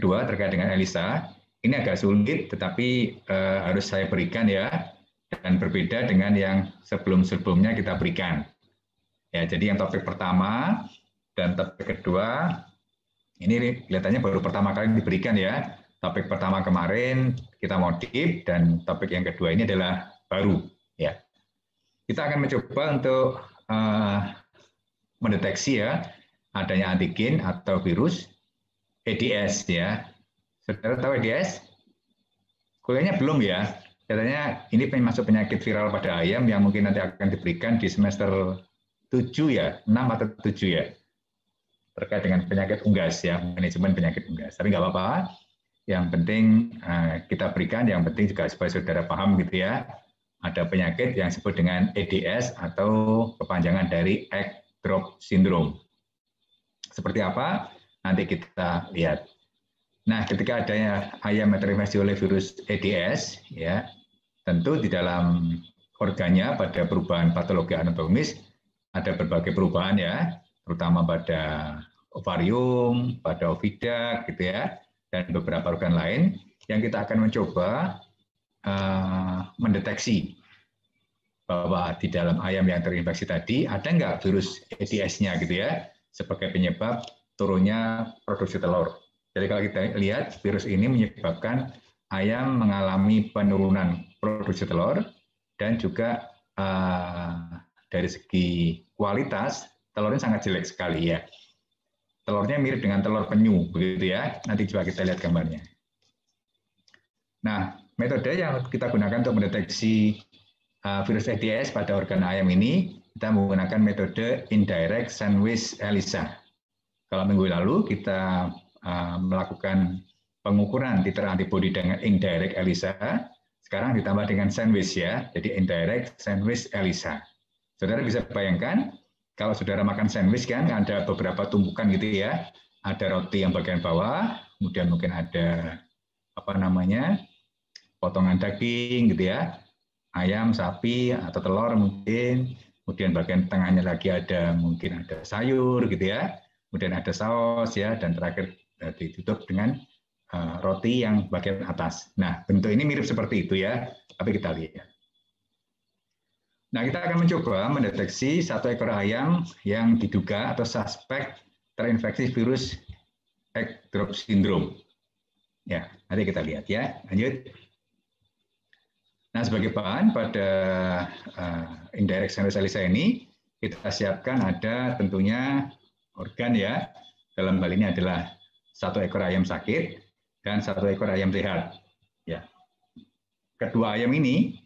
kedua terkait dengan ELISA, ini agak sulit, tetapi harus saya berikan ya, dan berbeda dengan yang sebelum-sebelumnya kita berikan. Ya, jadi yang topik pertama dan topik kedua, ini kelihatannya baru pertama kali diberikan ya. Topik pertama kemarin kita modif, dan topik yang kedua ini adalah baru. Ya, kita akan mencoba untuk mendeteksi ya adanya antigen atau virus EDS ya. Saudara tahu EDS? Kuliahnya belum ya. Katanya ini masuk penyakit viral pada ayam yang mungkin nanti akan diberikan di semester 7 ya, 6 atau 7 ya. Terkait dengan penyakit unggas ya, manajemen penyakit unggas. Tapi nggak apa-apa. Yang penting kita berikan, yang penting juga supaya saudara paham gitu ya. Ada penyakit yang disebut dengan EDS atau kepanjangan dari egg drop syndrome. Seperti apa? Nanti kita lihat. Nah, ketika adanya ayam yang terinfeksi oleh virus EDS, ya, tentu di dalam organnya pada perubahan patologi anatomis ada berbagai perubahan ya, terutama pada ovarium, pada oviduct, gitu ya, dan beberapa organ lain yang kita akan mencoba mendeteksi bahwa di dalam ayam yang terinfeksi tadi ada nggak virus EDS-nya gitu ya, sebagai penyebab turunnya produksi telur. Jadi kalau kita lihat, virus ini menyebabkan ayam mengalami penurunan produksi telur, dan juga dari segi kualitas, telurnya sangat jelek sekali ya. Telurnya mirip dengan telur penyu, begitu ya. Nanti coba kita lihat gambarnya. Nah, metode yang kita gunakan untuk mendeteksi virus EDS pada organ ayam ini, kita menggunakan metode indirect sandwich ELISA. Kalau minggu lalu kita melakukan pengukuran titer antibodi dengan indirect ELISA, sekarang ditambah dengan sandwich ya, jadi indirect sandwich ELISA. Saudara bisa bayangkan, kalau saudara makan sandwich kan ada beberapa tumpukan gitu ya, ada roti yang bagian bawah, kemudian mungkin ada potongan daging gitu ya, ayam, sapi, atau telur mungkin, kemudian bagian tengahnya lagi mungkin ada sayur gitu ya, kemudian ada saus ya, dan terakhir ditutup dengan roti yang bagian atas. Nah, bentuk ini mirip seperti itu ya, tapi kita lihat. Nah, kita akan mencoba mendeteksi satu ekor ayam yang diduga atau suspek terinfeksi virus egg drop syndrome. Ya, nanti kita lihat ya. Lanjut. Nah, sebagai bahan pada indirect sandwich ELISA ini, kita siapkan ada tentunya organ ya. Dalam hal ini adalah satu ekor ayam sakit dan satu ekor ayam sehat. Ya. Kedua ayam ini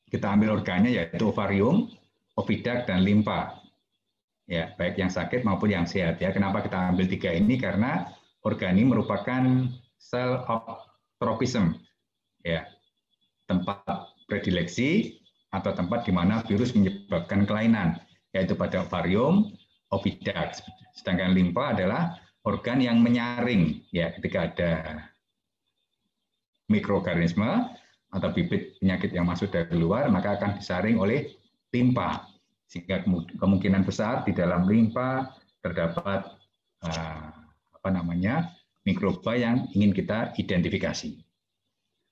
kita ambil organnya yaitu ovarium, oviduct, dan limfa. Ya, baik yang sakit maupun yang sehat ya. Kenapa kita ambil tiga ini? Karena organ ini merupakan cell of tropism. Ya. Tempat predileksi atau tempat di mana virus menyebabkan kelainan, yaitu pada ovarium, oviduct. Sedangkan limfa adalah organ yang menyaring ya, ketika ada mikroorganisme atau bibit penyakit yang masuk dari luar, maka akan disaring oleh limfa, sehingga kemungkinan besar di dalam limfa terdapat mikroba yang ingin kita identifikasi.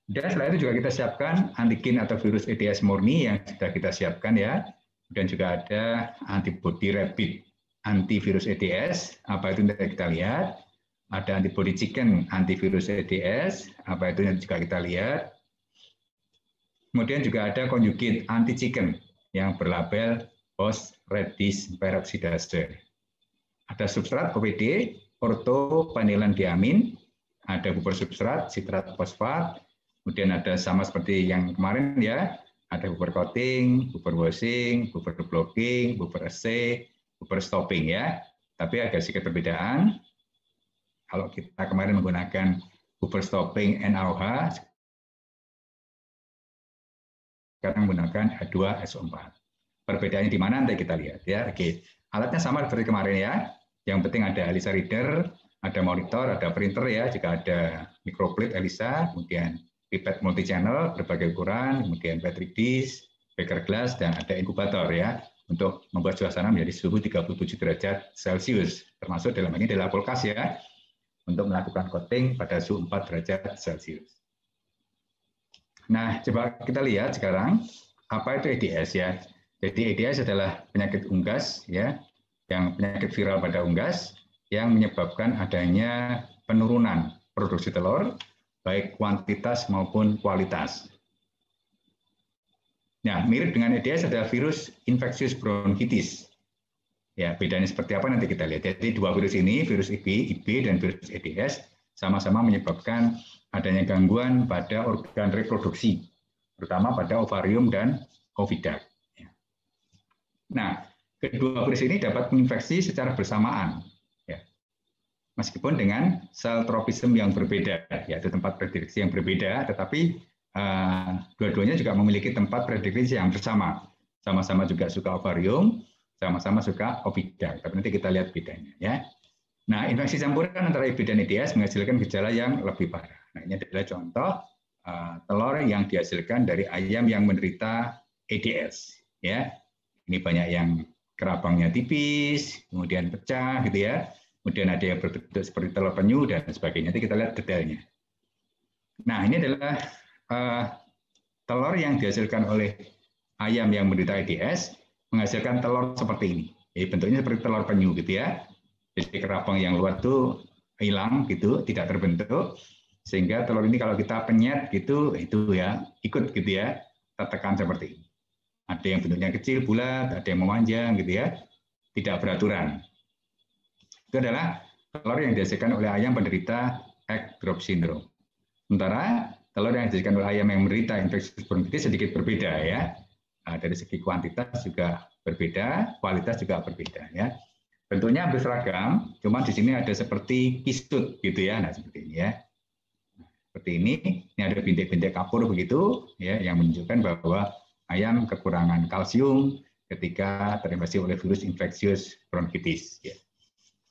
Dan setelah itu juga kita siapkan antigen atau virus EDS murni yang sudah kita siapkan ya, dan juga ada antibody rapid antivirus EDS, apa itu nanti kita lihat. Ada antibody chicken antivirus EDS, apa itu nanti juga kita lihat. Kemudian juga ada conjugate anti chicken yang berlabel host radish peroxidase. Ada substrat OPD, ortopanilandiamin, ada buffer substrat, sitrat fosfat, kemudian ada sama seperti yang kemarin ya, ada buffer coating, buffer washing, buffer blocking, buffer assay, buffer stopping ya. Tapi ada sedikit perbedaan. Kalau kita kemarin menggunakan buffer stopping NaOH, sekarang menggunakan H2SO4. Perbedaannya di mana nanti kita lihat ya. Oke, alatnya sama seperti kemarin ya. Yang penting ada ELISA reader, ada monitor, ada printer ya. Jika ada microplate ELISA, kemudian pipet multi channel berbagai ukuran, kemudian battery disk, beaker glass, dan ada inkubator ya, untuk membuat suasana menjadi suhu 37 derajat Celcius, termasuk dalam ini adalah kulkas ya. untuk melakukan coating pada suhu 4 derajat Celcius. Nah, coba kita lihat sekarang apa itu EDS ya. Jadi EDS adalah penyakit unggas ya, yang penyakit viral pada unggas yang menyebabkan adanya penurunan produksi telur baik kuantitas maupun kualitas. Nah, mirip dengan EDS adalah virus infectious bronchitis. Ya, bedanya seperti apa nanti kita lihat. Jadi dua virus ini, virus IB dan virus EDS, sama-sama menyebabkan adanya gangguan pada organ reproduksi, terutama pada ovarium dan oviduct. Nah, kedua virus ini dapat menginfeksi secara bersamaan, ya. Meskipun dengan sel tropisme yang berbeda, yaitu tempat predileksi yang berbeda, tetapi dua-duanya juga memiliki tempat predileksi yang bersama. Sama-sama juga suka ovarium, sama-sama suka oviduct. Tapi nanti kita lihat bedanya, ya. Nah, infeksi campuran antara IB dan EDS menghasilkan gejala yang lebih parah. Nah, ini adalah contoh telur yang dihasilkan dari ayam yang menderita EDS, ya. Ini banyak yang kerabangnya tipis, kemudian pecah, gitu ya. Kemudian ada yang berbentuk seperti telur penyu dan sebagainya. Nanti kita lihat detailnya. Nah, ini adalah telur yang dihasilkan oleh ayam yang menderita EDS menghasilkan telur seperti ini. Jadi bentuknya seperti telur penyu gitu ya. Jadi kerabang yang luar itu hilang gitu, tidak terbentuk. Sehingga telur ini kalau kita penyet gitu, itu ya ikut gitu ya, tertekan seperti ini. Ada yang bentuknya kecil, bulat, ada yang memanjang gitu ya, tidak beraturan. Itu adalah telur yang dihasilkan oleh ayam penderita egg drop syndrome. Sementara telur yang dihasilkan oleh ayam yang menderita infeksi bronkitis sedikit berbeda ya. Nah, dari segi kuantitas juga berbeda, kualitas juga berbeda ya. Bentuknya hampir seragam, cuma di sini ada seperti kistut gitu ya. Nah, seperti ini ya. Seperti ini ada bintik-bintik kapur begitu ya, yang menunjukkan bahwa ayam kekurangan kalsium ketika terinfeksi oleh virus infeksius bronkitis. Ya.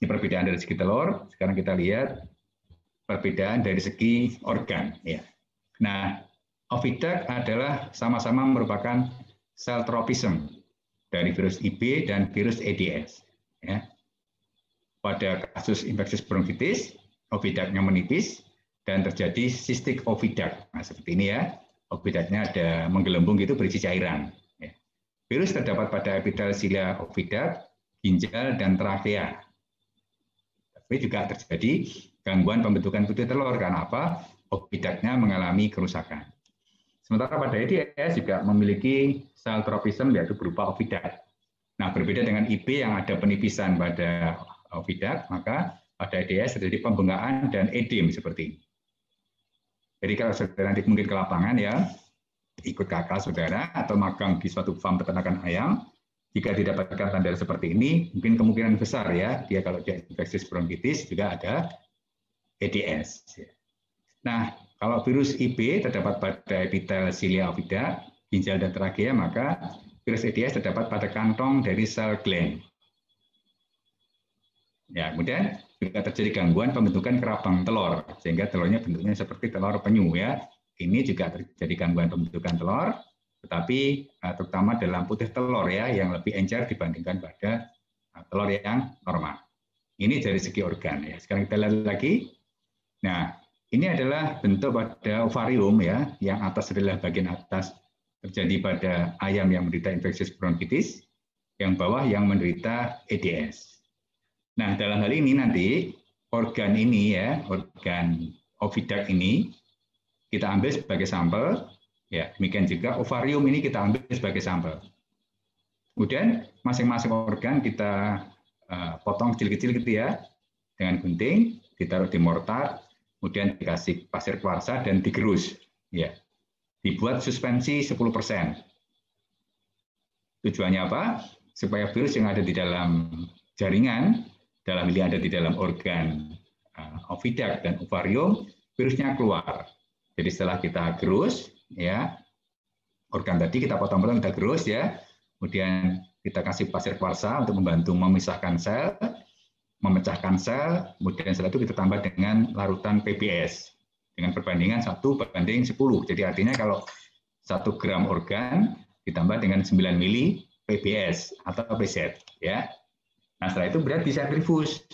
Ini perbedaan dari segi telur. Sekarang kita lihat perbedaan dari segi organ. Ya. Nah, oviduct adalah sama-sama merupakan sel tropisme dari virus IB dan virus EDS. Ya. Pada kasus infeksi bronkitis, oviductnya menipis dan terjadi cystic oviduct. Nah, seperti ini ya. Oviductnya ada menggelembung gitu berisi cairan. Ya. Virus terdapat pada epitel-cilia oviduct, ginjal, dan trakea. Tapi juga terjadi gangguan pembentukan putih telur karena apa? Oviductnya mengalami kerusakan. Sementara pada EDS juga memiliki sel tropisme yaitu berupa oviduct. Nah, berbeda dengan IB yang ada penipisan pada oviduct, maka pada EDS terjadi pembengkakan dan edem seperti ini. Jadi kalau saudara nanti mungkin ke lapangan ya, ikut kakak saudara atau magang di suatu farm peternakan ayam, jika didapatkan tanda seperti ini, mungkin kemungkinan besar ya, dia kalau dia infeksi bronkitis juga ada EDS. Nah, kalau virus IB terdapat pada epitel cilia oviduct, ginjal dan trakea, maka virus EDS terdapat pada kantong dari sel gland. Ya, kemudian juga terjadi gangguan pembentukan kerabang telur, sehingga telurnya bentuknya seperti telur penyu ya. Ini juga terjadi gangguan pembentukan telur, tetapi terutama dalam putih telur ya, yang lebih encer dibandingkan pada telur yang normal. Ini dari segi organ ya. Sekarang kita lihat lagi. Nah, ini adalah bentuk pada ovarium ya, yang atas adalah bagian atas terjadi pada ayam yang menderita infeksi bronkitis, yang bawah yang menderita EDS. Nah, dalam hal ini nanti organ ini ya, organ oviduct ini kita ambil sebagai sampel, ya demikian juga ovarium ini kita ambil sebagai sampel. Kemudian masing-masing organ kita potong kecil-kecil gitu ya, dengan gunting, ditaruh di mortar, kemudian dikasih pasir kuarsa dan digerus, ya. Dibuat suspensi 10%. Tujuannya apa? Supaya virus yang ada di dalam jaringan, dalam ini ada di dalam organ oviduct dan ovarium, virusnya keluar. Jadi setelah kita gerus, ya, organ tadi kita potong-potong, kita gerus, ya, kemudian kita kasih pasir kuarsa untuk membantu memisahkan sel, memecahkan sel, kemudian setelah itu kita tambah dengan larutan PBS dengan perbandingan 1:10. Jadi artinya kalau 1 gram organ ditambah dengan 9 mili PBS atau PZ, ya. Nah, setelah itu berat disentrifus.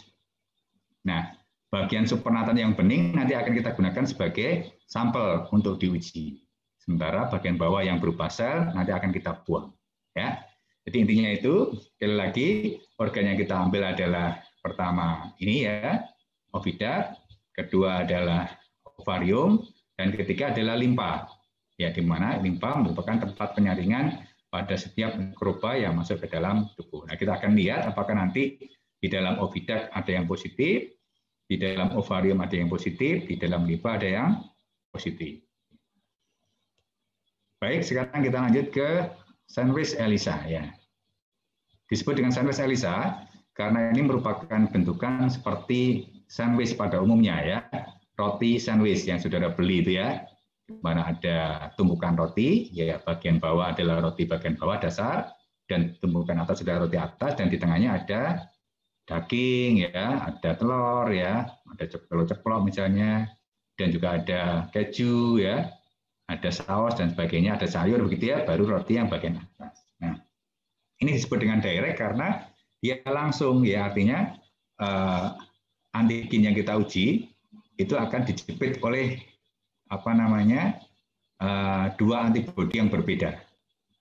Nah, bagian supernatan yang bening nanti akan kita gunakan sebagai sampel untuk diuji. Sementara bagian bawah yang berupa sel nanti akan kita buang. Ya. Jadi intinya itu, sekali lagi, organ yang kita ambil adalah pertama ini ya, oviduct, kedua adalah ovarium, dan ketiga adalah limpa. Ya, di mana limpa merupakan tempat penyaringan pada setiap mikroba yang masuk ke dalam tubuh. Nah, kita akan lihat apakah nanti di dalam oviduct ada yang positif, di dalam ovarium ada yang positif, di dalam limpa ada yang positif. Baik, sekarang kita lanjut ke sandwich ELISA ya. Disebut dengan sandwich ELISA karena ini merupakan bentukan seperti sandwich pada umumnya ya. Roti sandwich yang saudara beli itu ya. Di mana ada tumpukan roti, ya bagian bawah adalah roti bagian bawah dasar dan tumpukan atas adalah roti atas dan di tengahnya ada daging ya, ada telur ya, ada telur ceplok misalnya dan juga ada keju ya. Ada saus dan sebagainya, ada sayur begitu ya, baru roti yang bagian atas. Nah, ini disebut dengan direct karena dia langsung ya, artinya antigen yang kita uji itu akan dijepit oleh apa namanya dua antibodi yang berbeda.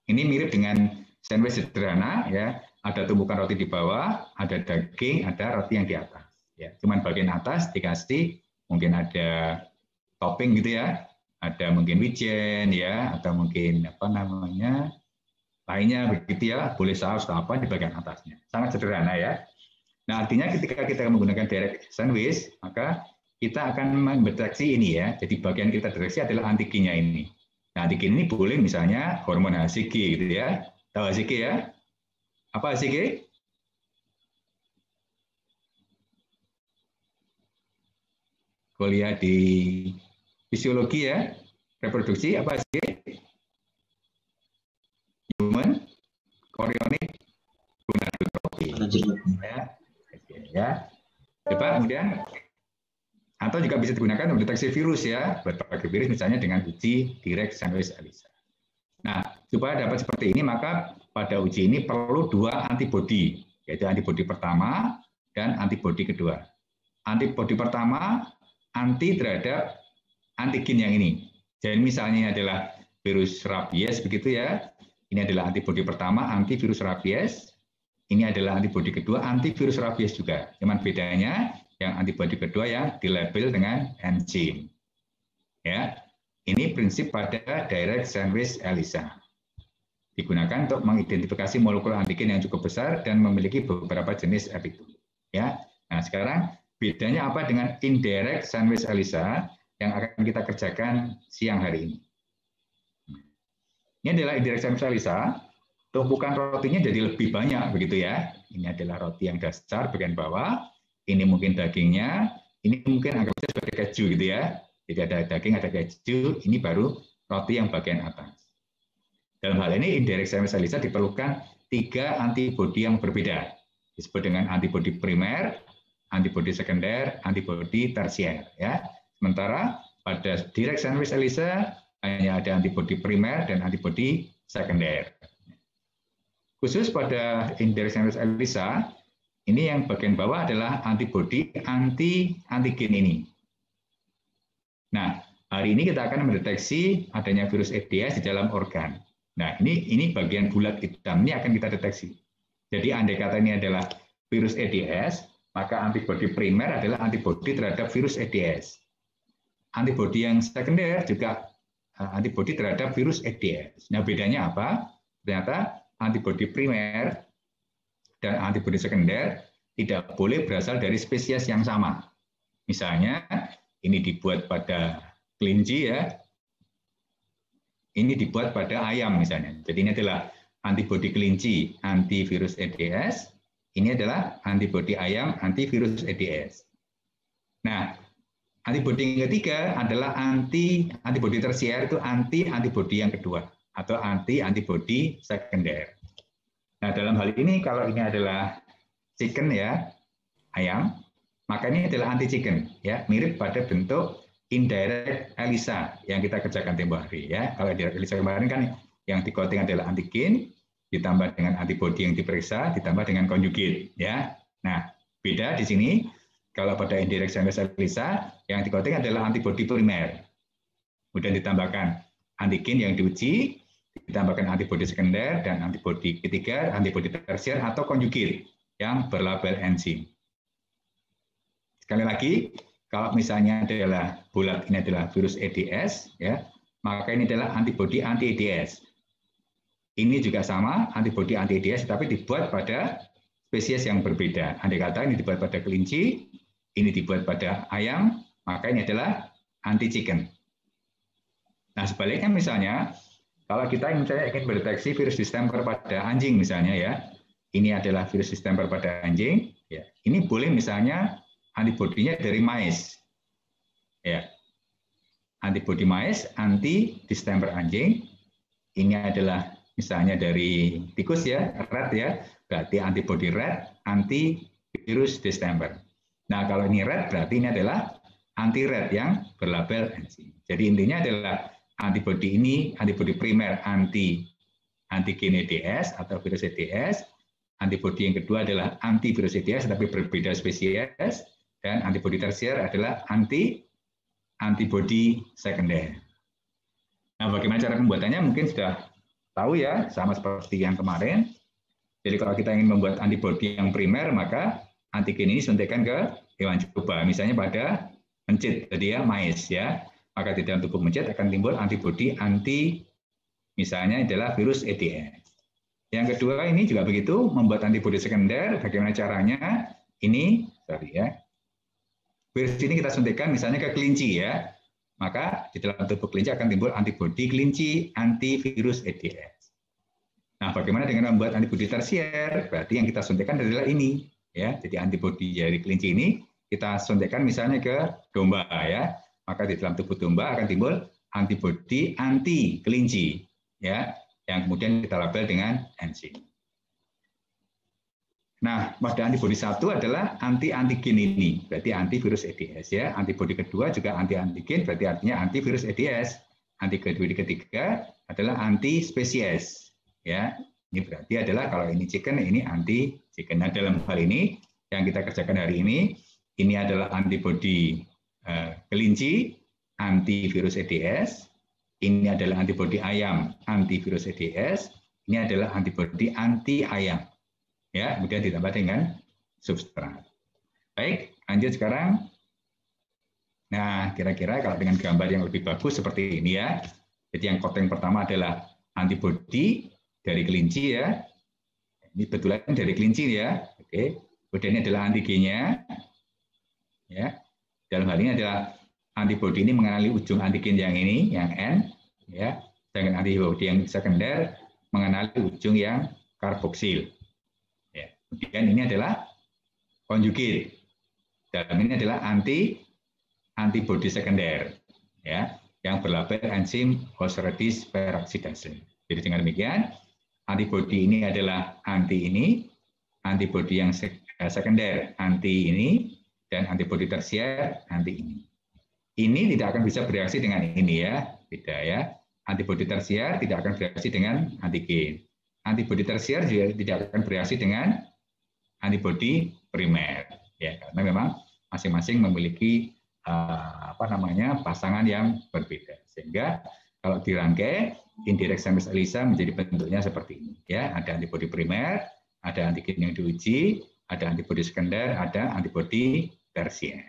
Ini mirip dengan sandwich sederhana ya, ada tumpukan roti di bawah, ada daging, ada roti yang di atas. Ya, cuman bagian atas dikasih mungkin ada topping gitu ya. Ada mungkin wijen ya, atau mungkin apa namanya lainnya begitu ya, boleh saus atau apa di bagian atasnya. Sangat sederhana ya. Nah artinya ketika kita menggunakan direct sandwich, maka kita akan mendeteksi ini ya. Jadi bagian kita deteksi adalah antigennya ini. Nah antigen ini boleh misalnya hormon HCG gitu ya. Tahu HCG ya? Apa HCG? Kuliah di fisiologi ya, reproduksi apa sih? Human chorionic gonadotropin. Ya. Coba kemudian atau juga bisa digunakan untuk deteksi virus ya, berbagai virus misalnya dengan uji direct sandwich ELISA. Nah, supaya dapat seperti ini maka pada uji ini perlu dua antibodi, yaitu antibodi pertama dan antibodi kedua. Antibodi pertama anti terhadap antigen yang ini. Jadi misalnya adalah virus rabies begitu ya. Ini adalah antibodi pertama antivirus rabies. Ini adalah antibodi kedua antivirus rabies juga. Cuman bedanya yang antibodi kedua yang dilabel dengan enzim. Ya. Ini prinsip pada direct sandwich ELISA. Digunakan untuk mengidentifikasi molekul antigen yang cukup besar dan memiliki beberapa jenis epitope. Ya. Nah, sekarang bedanya apa dengan indirect sandwich ELISA yang akan kita kerjakan siang hari ini. Ini adalah indirect sandwich ELISA, tumpukan rotinya jadi lebih banyak begitu ya. Ini adalah roti yang dasar bagian bawah, ini mungkin dagingnya, ini mungkin anggap saja sebagai keju gitu ya. Jadi ada daging, ada keju, ini baru roti yang bagian atas. Dalam hal ini indirect sandwich ELISA diperlukan 3 antibodi yang berbeda. Disebut dengan antibodi primer, antibodi sekunder, antibodi tersier ya. Sementara pada direct sandwich ELISA hanya ada antibodi primer dan antibodi sekunder. Khusus pada indirect sandwich ELISA, ini yang bagian bawah adalah antibodi anti-antigen ini. Nah, hari ini kita akan mendeteksi adanya virus EDS di dalam organ. Nah, ini bagian bulat hitam ini akan kita deteksi. Jadi andai kata ini adalah virus EDS, maka antibodi primer adalah antibodi terhadap virus EDS. Antibodi yang sekunder juga antibodi terhadap virus EDS. Nah, bedanya apa? Ternyata antibodi primer dan antibodi sekunder tidak boleh berasal dari spesies yang sama. Misalnya, ini dibuat pada kelinci ya. Ini dibuat pada ayam misalnya. Jadi ini adalah antibodi kelinci antivirus EDS. Ini adalah antibodi ayam antivirus EDS. Nah, antibodi yang ketiga adalah antibodi tersier, itu antibodi yang kedua atau antibodi sekunder. Nah, dalam hal ini kalau ini adalah chicken ya, ayam, maka ini adalah anti chicken ya, mirip pada bentuk indirect ELISA yang kita kerjakan tempo hari ya. Kalau direct ELISA kemarin kan yang di coating adalah antigen ditambah dengan antibodi yang diperiksa ditambah dengan conjugate ya. Nah, beda di sini Kalau pada indirect Samuels ELISA, yang di-coating adalah antibodi primer. Kemudian ditambahkan antigen yang diuji, ditambahkan antibodi sekunder, dan antibodi ketiga, antibodi tersier atau konjugir yang berlabel enzim. Sekali lagi, kalau misalnya adalah bulat ini adalah virus EDS, ya, maka ini adalah antibodi anti-EDS. Ini juga sama, antibodi anti-EDS, tapi dibuat pada spesies yang berbeda. Andai kata ini dibuat pada kelinci, ini dibuat pada ayam, maka ini adalah anti-chicken. Nah, sebaliknya misalnya, kalau kita ingin mendeteksi virus distemper pada anjing misalnya ya, ini adalah virus distemper pada anjing, ya, ini boleh misalnya antibodinya dari mais. Ya. Antibodi mais anti distemper anjing. Ini adalah misalnya dari tikus ya, rat ya. Berarti antibodi rat anti virus distemper. Nah, kalau ini rat berarti ini adalah anti rat yang berlabel enzim. Jadi intinya adalah antibodi ini antibodi primer antigen EDS atau virus EDS. Antibodi yang kedua adalah anti virus EDS tapi berbeda spesies. Dan antibodi tersier adalah antibodi sekunder. Nah, bagaimana cara pembuatannya mungkin sudah tahu ya, sama seperti yang kemarin. Jadi kalau kita ingin membuat antibodi yang primer, maka antigen ini suntikan ke hewan coba, misalnya pada mencit, tadi ya mais ya. Maka di dalam tubuh mencit akan timbul antibodi anti, misalnya adalah virus EDS. Yang kedua ini juga begitu, membuat antibodi sekunder. Bagaimana caranya? Ini, sorry ya. Virus ini kita suntikan misalnya ke kelinci ya, maka di dalam tubuh kelinci akan timbul antibodi kelinci antivirus EDS. Nah, bagaimana dengan membuat antibodi tersier? Berarti yang kita suntikan adalah ini ya. Jadi antibodi dari kelinci ini kita suntikan misalnya ke domba ya, maka di dalam tubuh domba akan timbul antibodi anti kelinci ya, yang kemudian kita label dengan enzim. Nah, pada antibodi satu adalah anti-antigen ini, berarti antivirus EDS ya. Antibodi kedua juga anti-antigen, berarti artinya antivirus EDS. Antibodi ketiga adalah anti-spesies ya. Ini berarti adalah kalau ini chicken, ini anti-chicken. Nah, dalam hal ini yang kita kerjakan hari ini adalah antibodi kelinci antivirus EDS. Ini adalah antibodi ayam antivirus EDS. Ini adalah antibodi anti ayam. Ya, kemudian ditambah dengan substrat. Baik, lanjut sekarang. Nah, kira-kira kalau dengan gambar yang lebih bagus seperti ini ya. Jadi yang coating pertama adalah antibodi dari kelinci ya. Ini betulan dari kelinci ya. Oke. Kemudian ini adalah antigennya. Ya. Dalam hal ini adalah antibodi ini mengenali ujung antigen yang ini, yang N, ya. Sedangkan antibodi yang sekunder mengenali ujung yang karboksil. Kemudian ini adalah konjugir. Dalam ini adalah antibodi sekunder ya, yang berlabel enzim Host-Reduced peroxidase. Jadi dengan demikian, antibodi ini adalah anti ini, antibodi yang sekunder anti ini, dan antibodi tersier anti ini. Ini tidak akan bisa bereaksi dengan ini ya, beda ya. Antibodi tersier tidak akan bereaksi dengan antigen. Antibodi tersier juga tidak akan bereaksi dengan antibodi primer ya, karena memang masing-masing memiliki pasangan yang berbeda, sehingga kalau dirangkai indirect Samuels ELISA menjadi bentuknya seperti ini ya. Ada antibodi primer, ada antigen yang diuji, ada antibodi sekunder, ada antibodi tersier.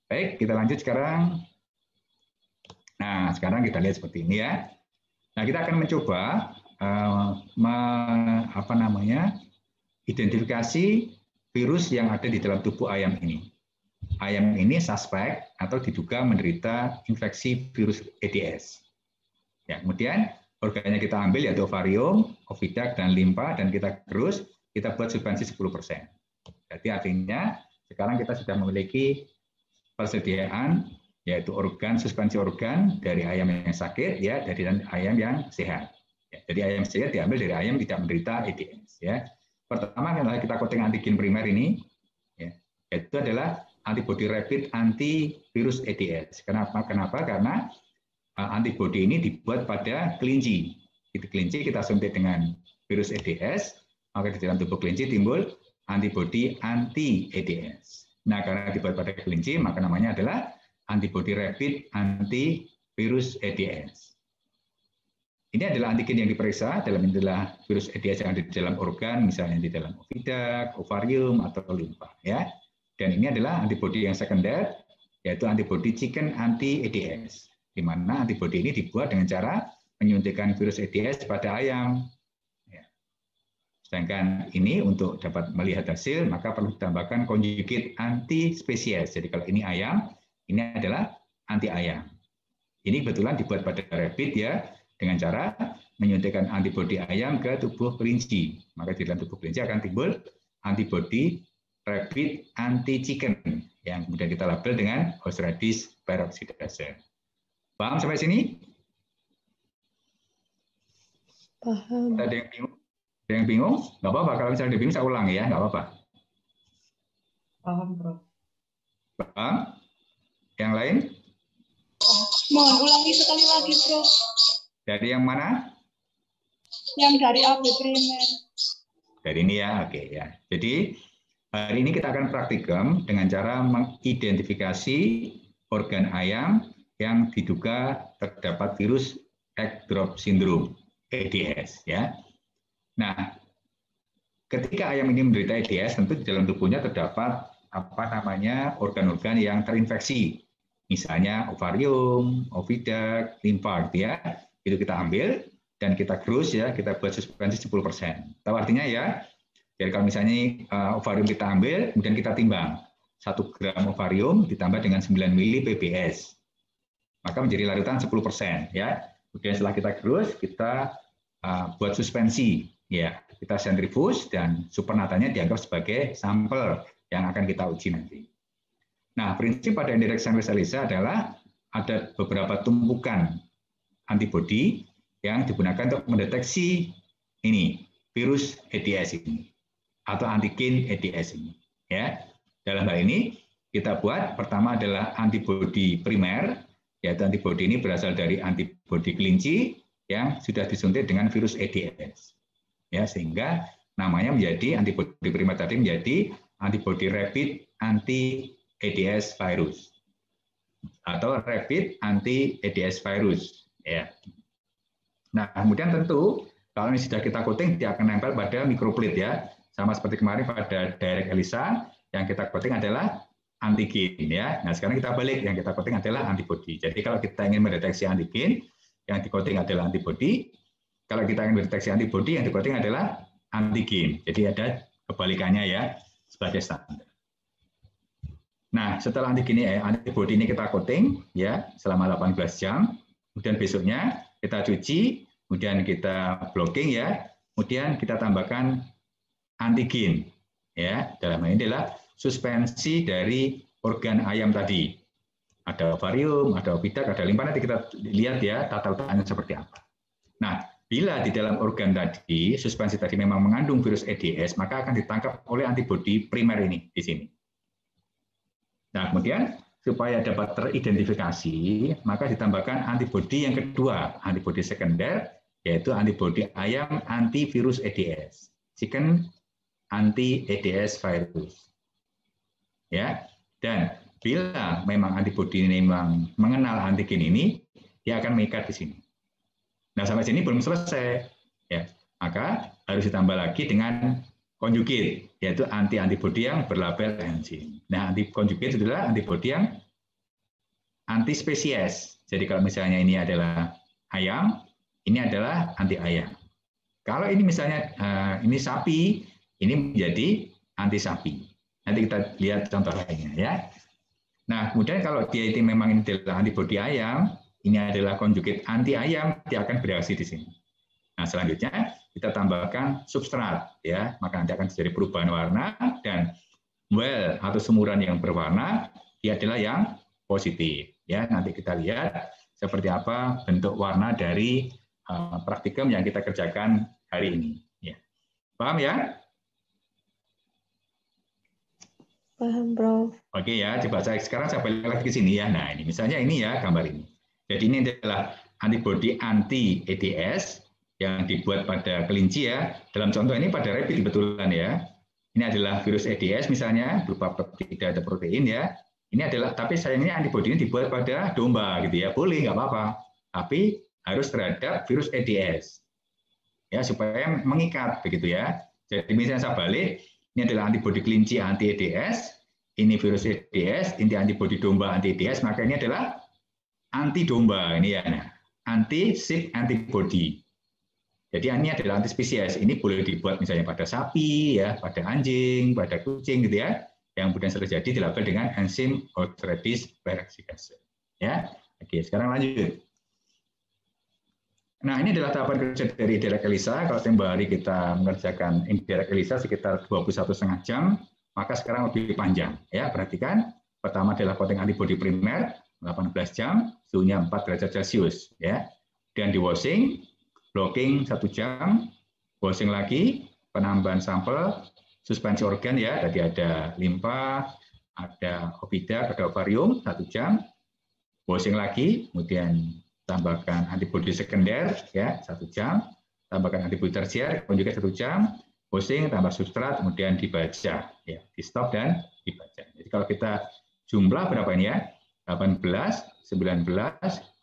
Baik, kita lanjut sekarang. Nah, sekarang kita lihat seperti ini ya. Nah, kita akan mencoba identifikasi virus yang ada di dalam tubuh ayam ini. Ayam ini suspek atau diduga menderita infeksi virus EDS. Ya, kemudian organnya kita ambil yaitu ovarium, oviduct, dan limpa, dan kita gerus, kita buat suspensi 10%. Berarti artinya sekarang kita sudah memiliki persediaan yaitu suspensi organ dari ayam yang sakit ya, dari ayam yang sehat. Ya, jadi ayam sehat diambil dari ayam tidak menderita EDS ya. Pertama kita coating antigen primer ini, ya, itu adalah antibodi rapid anti virus EDS. Kenapa? Karena antibodi ini dibuat pada kelinci. Di kelinci kita suntik dengan virus EDS, maka di dalam tubuh kelinci timbul antibodi anti EDS. Nah, karena dibuat pada kelinci, maka namanya adalah antibodi rapid antivirus EDS. Ini adalah antigen yang diperiksa dalam adalah virus EDS yang ada di dalam organ, misalnya di dalam oviduct, ovarium, atau limfa. Ya. Dan ini adalah antibodi yang sekunder, yaitu antibodi chicken anti-EDS, di mana antibodi ini dibuat dengan cara menyuntikkan virus EDS pada ayam. Ya. Sedangkan ini untuk dapat melihat hasil, maka perlu ditambahkan conjugate anti-spesies. Jadi kalau ini ayam, ini adalah anti-ayam. Ini kebetulan dibuat pada rabbit ya, dengan cara menyuntikkan antibodi ayam ke tubuh kelinci. Maka di dalam tubuh kelinci akan timbul antibodi rabbit anti-chicken yang kemudian kita label dengan Oxyradis peroxidase. Paham sampai sini? Paham. Ada yang bingung? Ada yang bingung? Nggak apa-apa. Kalau misalnya ada bingung, saya ulang ya. Nggak apa-apa. Paham, Prof. Paham? Yang lain? Mohon ulangi sekali lagi, Prof. Dari yang mana? Yang dari AB primer. Dari ini ya, oke ya. Jadi hari ini kita akan praktikum dengan cara mengidentifikasi organ ayam yang diduga terdapat virus egg drop syndrome (EDS). Ya. Nah, ketika ayam ini menderita EDS, tentu di dalam tubuhnya terdapat organ-organ yang terinfeksi, misalnya ovarium, oviduct, limfa, gitu ya. Itu kita ambil dan kita krus ya, kita buat suspensi 10%. Tahu artinya ya? Jadi kalau misalnya ovarium kita ambil, kemudian kita timbang 1 gram ovarium ditambah dengan 9 mili ppb, maka menjadi larutan 10% ya. Kemudian setelah kita krus, kita buat suspensi ya, kita sentrifus dan supernatanya dianggap sebagai sampel yang akan kita uji nanti. Nah, prinsip pada indirect sample ELISA adalah ada beberapa tumpukan antibodi yang digunakan untuk mendeteksi ini virus EDS ini atau antigen EDS ini ya. Dalam hal ini kita buat pertama adalah antibodi primer, yaitu antibodi ini berasal dari antibodi kelinci yang sudah disuntik dengan virus EDS ya, sehingga namanya menjadi antibodi primer tadi menjadi antibodi rapid anti EDS virus atau rapid anti EDS virus ya. Nah, kemudian tentu kalau ini sudah kita coating, dia akan nempel pada mikroplit ya, sama seperti kemarin pada direct ELISA yang kita coating adalah antigen ya. Nah, sekarang kita balik, yang kita coating adalah antibodi. Jadi kalau kita ingin mendeteksi antigen, yang di coating adalah antibodi. Kalau kita ingin mendeteksi antibodi, yang di coating adalah antigen. Jadi ada kebalikannya ya sebagai standar. Nah, setelah antibodi ini kita coating ya selama 18 jam. Kemudian besoknya kita cuci, kemudian kita blocking ya, kemudian kita tambahkan antigen ya. Dalam hal ini adalah suspensi dari organ ayam tadi. Ada ovarium, ada oviduct, ada limfa, nanti kita lihat ya tata letaknya seperti apa. Nah, bila di dalam organ tadi suspensi tadi memang mengandung virus EDS, maka akan ditangkap oleh antibodi primer ini di sini. Nah, kemudian supaya dapat teridentifikasi, maka ditambahkan antibodi yang kedua, antibodi sekunder, yaitu antibodi ayam antivirus EDS, chicken anti-EDS virus. Ya, dan bila memang antibodi ini memang mengenal antigen ini, dia akan mengikat di sini. Nah, sampai sini belum selesai, ya, maka harus ditambah lagi dengan conjugate, yaitu antibodi yang berlabel enzim. Nah, conjugate adalah antibodi yang anti-spesies. Jadi kalau misalnya ini adalah ayam, ini adalah anti ayam. Kalau ini misalnya ini sapi, ini menjadi anti sapi. Nanti kita lihat contoh lainnya ya. Nah, kemudian kalau dia itu memang ini adalah antibodi ayam, ini adalah conjugate anti ayam, dia akan bereaksi di sini. Nah, selanjutnya kita tambahkan substrat ya, maka nanti akan terjadi perubahan warna dan well atau sumuran yang berwarna dia adalah yang positif ya. Nanti kita lihat seperti apa bentuk warna dari praktikum yang kita kerjakan hari ini ya. Paham ya? Paham, Prof. Oke ya, coba sekarang saya balik lagi ke sini ya. Nah, ini misalnya ini ya gambar ini. Jadi ini adalah antibodi anti EDS yang dibuat pada kelinci ya. Dalam contoh ini pada rabbit kebetulan ya. Ini Ini adalah virus EDS misalnya berupa peptida atau protein ya. Ini adalah, tapi sayangnya antibodi ini dibuat pada domba gitu ya. Boleh, nggak apa-apa. Tapi harus terhadap virus EDS. Ya, supaya mengikat begitu ya. Jadi misalnya saya balik, ini adalah antibodi kelinci anti EDS, ini virus EDS, ini antibodi domba anti EDS, maka ini adalah anti domba ini ya. Nah, anti SIP antibody. Jadi ini adalah anti spesies. Ini boleh dibuat misalnya pada sapi ya, pada anjing, pada kucing gitu ya. Yang kemudian terjadi dilabel dengan enzim Oestradius peroxidase. Ya. Oke, sekarang lanjut. Nah, ini adalah tahapan kerja dari indirect ELISA. Kalau tempoh hari kita mengerjakan indirect ELISA sekitar 21,5 jam, maka sekarang lebih panjang. Ya, perhatikan. Pertama adalah coating antibodi primer 18 jam, suhunya 4 derajat Celcius. Ya. Dan di washing, blocking 1 jam, washing lagi, penambahan sampel, suspensi organ ya, tadi ada limpa, ada oviduct, ada ovarium 1 jam, washing lagi, kemudian tambahkan antibodi sekunder ya 1 jam, tambahkan antibodi tersier juga 1 jam, washing tambah substrat, kemudian dibaca ya, di stop dan dibaca. Jadi kalau kita jumlah berapa ini ya? 18, 19, 20,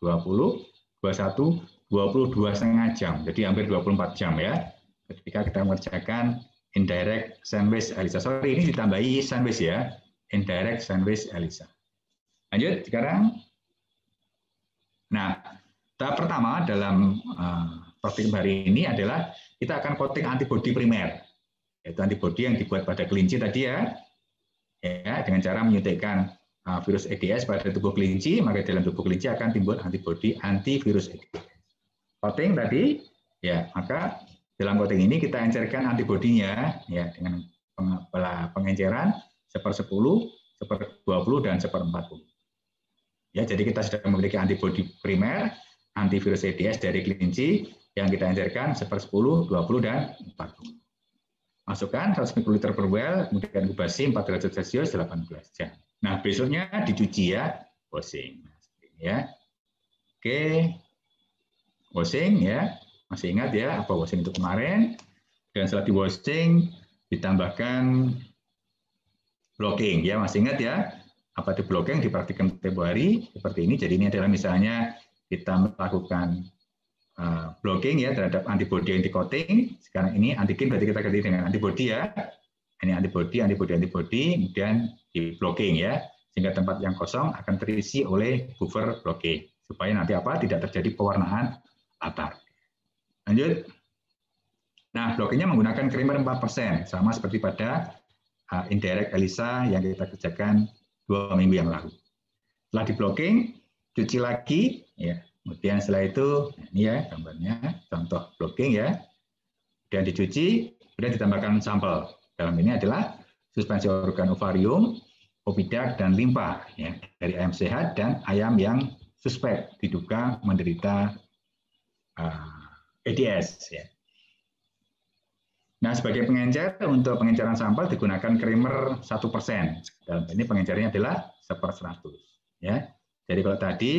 21, 22,5 jam. Jadi hampir 24 jam ya. Ketika kita mengerjakan indirect sandwich ELISA. Sorry, ini ditambahi sandwich ya. Indirect sandwich ELISA. Lanjut sekarang. Nah, tahap pertama dalam praktikum hari ini adalah kita akan coating antibodi primer. Yaitu antibodi yang dibuat pada kelinci tadi ya. Ya, dengan cara menyuntikkan virus EDS pada tubuh kelinci, maka dalam tubuh kelinci akan timbul antibodi antivirus EDS. Coating tadi, ya maka dalam coating ini kita encerkan antibodinya ya dengan pengenceran 1/10, 1/20 dan 1/40. Ya, jadi kita sudah memiliki antibodi primer antivirus EDS dari kelinci yang kita encerkan 1/10, 20 dan 40. Masukkan 100 ml per well, kemudian inkubasi 4 derajat Celcius 18 jam. Nah, besoknya dicuci ya, washing. Ya. Oke. Washing ya. Masih ingat ya apa washing itu kemarin? Dan setelah di washing ditambahkan blocking ya, masih ingat ya? Apa itu blocking dipraktikkan tempoh hari seperti ini. Jadi ini adalah misalnya kita melakukan blocking ya terhadap antibodi yang di coating. Sekarang ini antigen berarti kita ganti dengan antibodi ya. Ini antibodi, kemudian di blocking ya. Sehingga tempat yang kosong akan terisi oleh buffer blocking supaya nanti apa? Tidak terjadi pewarnaan latar. Lanjut. Nah, blockingnya menggunakan krimer 4%, sama seperti pada indirect ELISA yang kita kerjakan 2 minggu yang lalu. Setelah di blocking, cuci lagi ya. Kemudian setelah itu, ini ya gambarnya, contoh blocking ya. Kemudian dicuci, kemudian ditambahkan sampel. Dalam ini adalah suspensi organ ovarium, oviduct, dan limpa ya, dari ayam sehat dan ayam yang suspek diduga menderita EDS. Ya. Nah, sebagai pengencer, untuk pengenceran sampel digunakan krimer 1%. Dalam ini pengencernya adalah 1/100. Ya. Jadi kalau tadi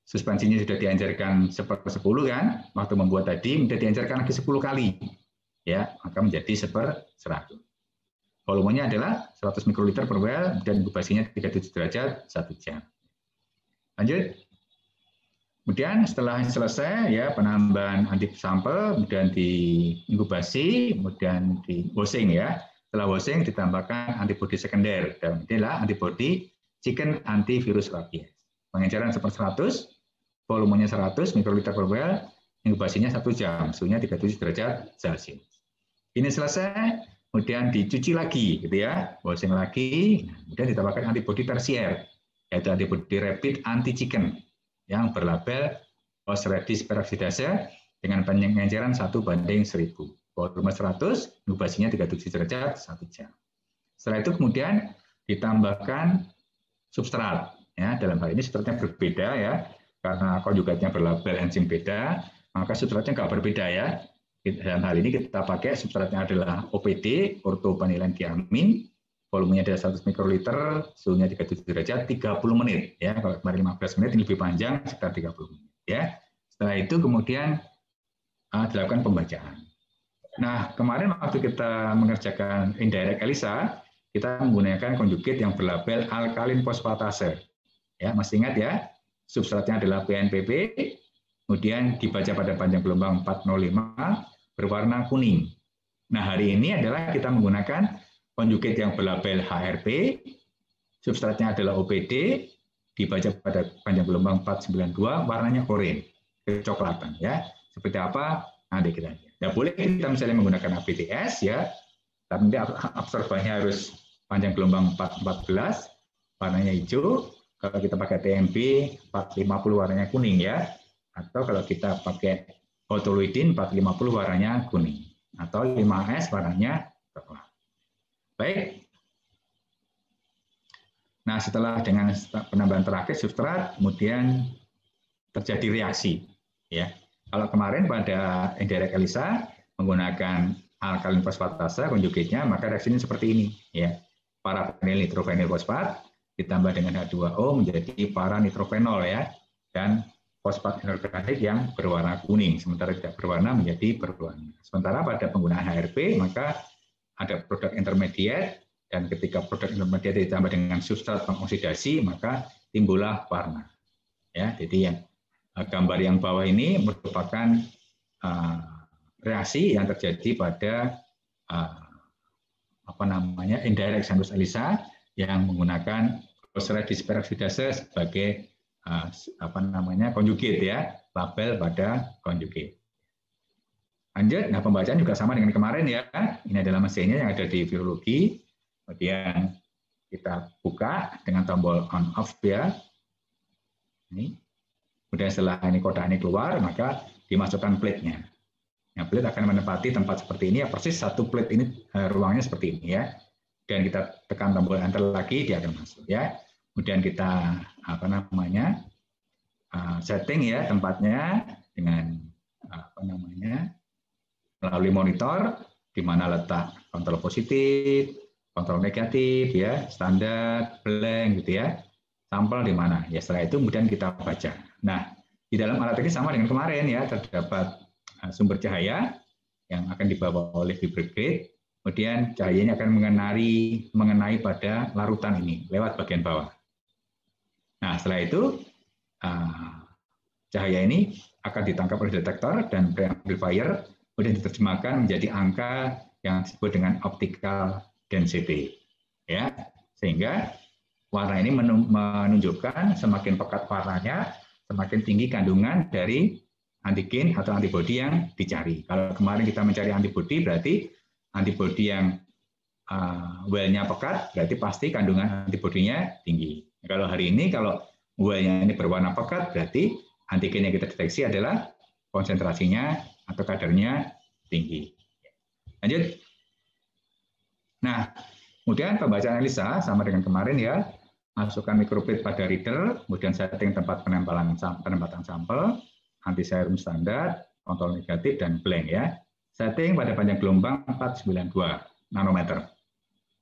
suspensinya sudah diencerkan 1/10 kan, waktu membuat tadi sudah diencerkan lagi 10 kali, ya maka menjadi 1/100. Volumenya adalah 100 mikroliter per well dan inkubasinya 37 derajat 1 jam. Lanjut. Kemudian setelah selesai ya penambahan anti sampel, kemudian diinkubasi, kemudian di washing ya. Setelah washing ditambahkan antibodi sekunder. Dan inilah antibodi chicken antivirus rabies. Pengenceran 1/100, volumenya 100 mikroliter per well, inkubasinya 1 jam, suhunya 37 derajat Celcius. Ini selesai, kemudian dicuci lagi, gitu ya, washing lagi, kemudian ditambahkan antibodi tersier, yaitu antibodi rapid anti-chicken yang berlabel Oestradius peroxidase dengan pengenceran 1/1000. Volume 100, inkubasinya 37 derajat 1 jam. Setelah itu kemudian ditambahkan substrat. Ya, dalam hal ini substratnya berbeda ya, karena konjugatnya berlabel enzim beda, maka substratnya nggak berbeda ya. Dalam hal ini kita pakai substratnya adalah OPD, ortopanilen diamin, volumenya adalah 100 mikroliter, suhunya 37 derajat, 30 menit. Ya, kalau kemarin 15 menit, ini lebih panjang, sekitar 30 menit. Ya. Setelah itu kemudian dilakukan pembacaan. Nah, kemarin waktu kita mengerjakan indirect ELISA, kita menggunakan konjugate yang berlabel alkalin fosfatase. Ya, masih ingat ya? Substratnya adalah PNPP, kemudian dibaca pada panjang gelombang 405, berwarna kuning. Nah, hari ini adalah kita menggunakan konjugate yang berlabel HRP, substratnya adalah OPD, dibaca pada panjang gelombang 492, warnanya oranye, kecoklatan. Ya, seperti apa? Nanti kita lihat. Ya, boleh kita misalnya menggunakan APTS ya, tapi absorbannya harus panjang gelombang 414, warnanya hijau. Kalau kita pakai TMB 450 warnanya kuning ya, atau kalau kita pakai Autoluidin 450 warnanya kuning, atau 5S warnanya coklat. Baik. Nah, setelah dengan penambahan terakhir substrat, kemudian terjadi reaksi ya. Kalau kemarin pada indirect ELISA menggunakan alkalin fosfatase konjugatnya, maka reaksinya seperti ini ya. Parabenil nitrofenil fosfat ditambah dengan H2O menjadi para-nitrophenol ya, dan fosfat inorganik yang berwarna kuning, sementara tidak berwarna menjadi berwarna. Sementara pada penggunaan HRP maka ada produk intermediate, dan ketika produk intermediate ditambah dengan substrat pengoksidasi maka timbullah warna. Ya, jadi yang gambar yang bawah ini merupakan reaksi yang terjadi pada indirect Xanthus ELISA yang menggunakan Clostridium peroxidase sebagai konjugate ya, label pada konjugate. Lanjut, nah pembacaan juga sama dengan kemarin ya. Ini adalah mesinnya yang ada di virologi. Kemudian kita buka dengan tombol on off ya. Ini. Kemudian setelah ini kotak ini keluar, maka dimasukkan plate-nya. Nah, plate akan menempati tempat seperti ini ya, persis satu plate ini ruangnya seperti ini ya. Dan kita tekan tombol enter lagi, dia akan masuk ya. Kemudian kita setting ya tempatnya dengan melalui monitor di mana letak kontrol positif, kontrol negatif ya, standar, blank gitu ya. Sampel di mana? Ya setelah itu kemudian kita baca. Nah, di dalam alat ini sama dengan kemarin ya, terdapat sumber cahaya yang akan dibawa oleh vibrograde, kemudian cahayanya akan mengenai pada larutan ini lewat bagian bawah. Nah, setelah itu cahaya ini akan ditangkap oleh detektor dan preamplifier, kemudian diterjemahkan menjadi angka yang disebut dengan optical density. Ya, sehingga warna ini menunjukkan semakin pekat warnanya, semakin tinggi kandungan dari antigen atau antibodi yang dicari. Kalau kemarin kita mencari antibodi, berarti antibodi yang well-nya pekat, berarti pasti kandungan antibodinya tinggi. Kalau hari ini, kalau well-nya ini berwarna pekat, berarti antigen yang kita deteksi adalah konsentrasinya atau kadarnya tinggi. Lanjut. Nah, kemudian pembacaan ELISA sama dengan kemarin ya. Masukkan microplate pada reader, kemudian setting tempat penempatan sampel, anti-serum standar, kontrol negatif, dan blank ya. Setting pada panjang gelombang 492 nanometer.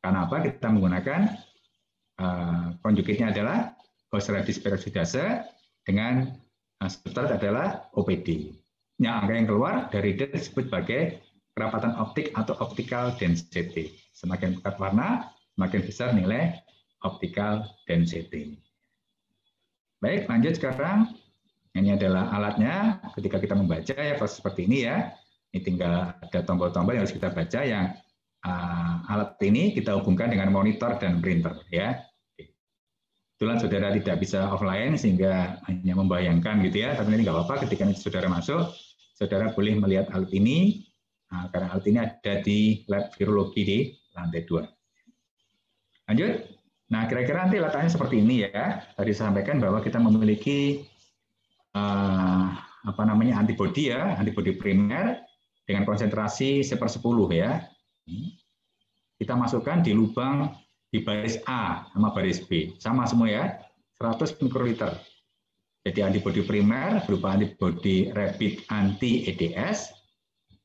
Karena apa? Kita menggunakan konjugatnya adalah Clostridium peroxidase dengan substrat adalah OPD. Yang angka yang keluar dari reader disebut sebagai kerapatan optik atau optical density. Semakin pekat warna, semakin besar nilai optical density. Baik, lanjut sekarang. Ini adalah alatnya ketika kita membaca ya, seperti ini ya. Ini tinggal ada tombol-tombol yang harus kita baca, yang alat ini kita hubungkan dengan monitor dan printer ya. Kebetulan saudara tidak bisa offline sehingga hanya membayangkan gitu ya, tapi ini nggak apa-apa, ketika saudara masuk, saudara boleh melihat alat ini, karena alat ini ada di lab virologi di lantai 2. Lanjut. Nah, kira-kira nanti letaknya seperti ini ya. Tadi saya sampaikan bahwa kita memiliki antibodi ya, antibodi primer dengan konsentrasi 1/10 ya. Kita masukkan di lubang di baris A sama baris B, sama semua ya, 100 mikroliter. Jadi antibodi primer berupa antibodi rapid anti EDS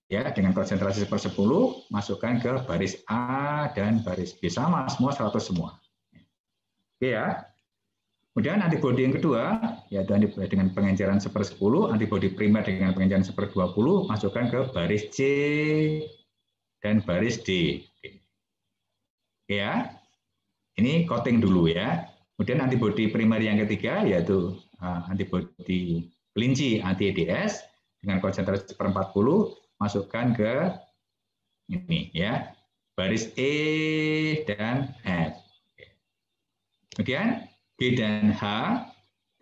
ya, dengan konsentrasi 1/10 masukkan ke baris A dan baris B, sama semua 100 semua. Oke ya. Kemudian antibodi yang kedua, yaitu antibodi dengan pengenceran 1/10, antibodi primer dengan pengenceran 1/20, masukkan ke baris C dan baris D. Ya, ini coating dulu ya. Kemudian antibodi primer yang ketiga, yaitu antibodi kelinci anti-EDS dengan konsentrasi 1/40, masukkan ke ini ya, baris E dan F. Kemudian G dan H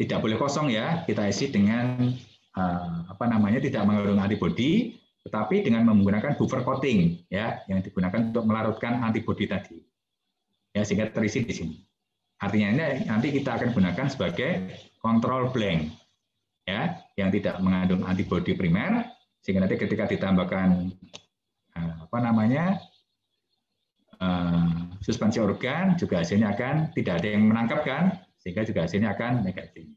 tidak boleh kosong ya, kita isi dengan tidak mengandung antibodi, tetapi dengan menggunakan buffer coating ya, yang digunakan untuk melarutkan antibodi tadi. Ya, sehingga terisi di sini. Artinya ini nanti kita akan gunakan sebagai kontrol blank ya, yang tidak mengandung antibodi primer, sehingga nanti ketika ditambahkan suspensi organ juga hasilnya akan tidak ada yang menangkapkan, sehingga juga hasilnya akan negatif.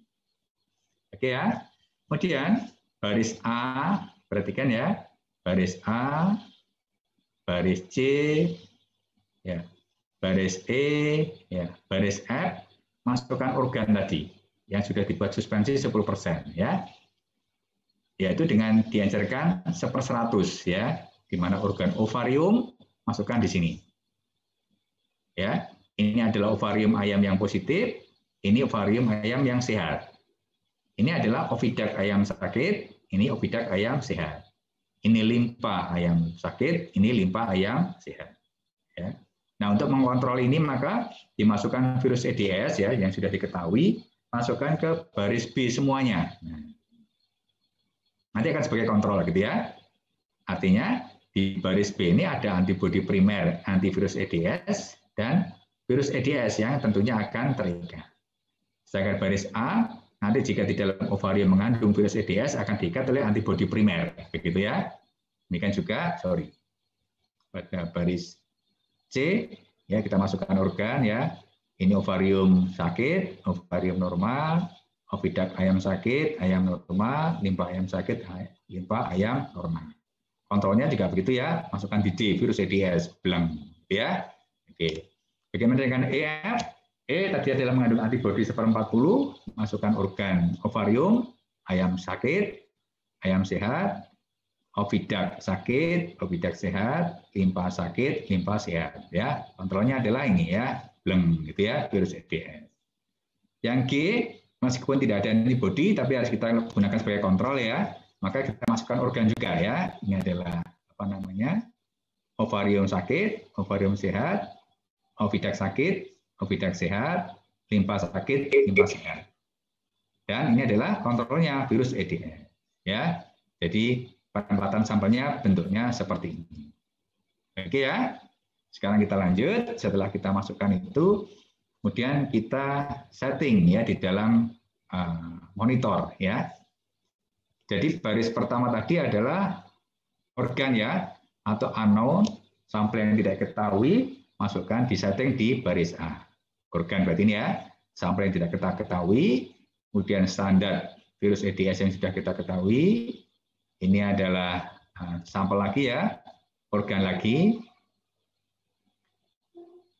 Oke ya. Kemudian baris A, perhatikan ya, baris A, baris C, ya, baris E, ya, baris F, masukkan organ tadi yang sudah dibuat suspensi 10% ya, yaitu dengan diencerkan 1/100 ya, di mana organ ovarium masukkan di sini. Ya, ini adalah ovarium ayam yang positif, ini ovarium ayam yang sehat. Ini adalah oviduct ayam sakit, ini oviduct ayam sehat. Ini limpa ayam sakit, ini limpa ayam sehat. Ya. Nah, untuk mengontrol ini maka dimasukkan virus EDS ya yang sudah diketahui, masukkan ke baris B semuanya. Nah, nanti akan sebagai kontrol gitu ya. Artinya di baris B ini ada antibodi primer antivirus EDS dan virus EDS yang tentunya akan terikat. Sedangkan baris A, nanti jika di dalam ovarium mengandung virus EDS akan diikat oleh antibodi primer, begitu ya. Demikian juga, pada baris C, ya kita masukkan organ ya. Ini ovarium sakit, ovarium normal, oviduct ayam sakit, ayam normal, limpa ayam sakit, limpa ayam normal. Kontrolnya juga begitu ya, masukkan di D, virus EDS, belang, ya. Oke. Bagaimana dengan EF? E tadi adalah mengandung antibodi 1/40, masukkan organ ovarium, ayam sakit, ayam sehat, oviduct sakit, oviduct sehat, limpa sakit, limpa sehat. Ya, kontrolnya adalah ini ya, bleng gitu ya, virus EDS. Yang G, meskipun tidak ada antibodi, tapi harus kita gunakan sebagai kontrol ya, maka kita masukkan organ juga ya. Ini adalah ovarium sakit, ovarium sehat, oviduct sakit, oviduct sehat, limpa sakit, limpa sehat. Dan ini adalah kontrolnya virus EDS. Ya, jadi penempatan sampelnya bentuknya seperti ini. Oke ya. Sekarang kita lanjut. Setelah kita masukkan itu, kemudian kita setting ya di dalam monitor ya. Jadi baris pertama tadi adalah organ ya atau unknown, sampel yang tidak diketahui, masukkan di setting di baris A. Organ berarti ini ya, sampel yang tidak kita ketahui, kemudian standar virus EDS yang sudah kita ketahui, ini adalah sampel lagi ya, organ lagi,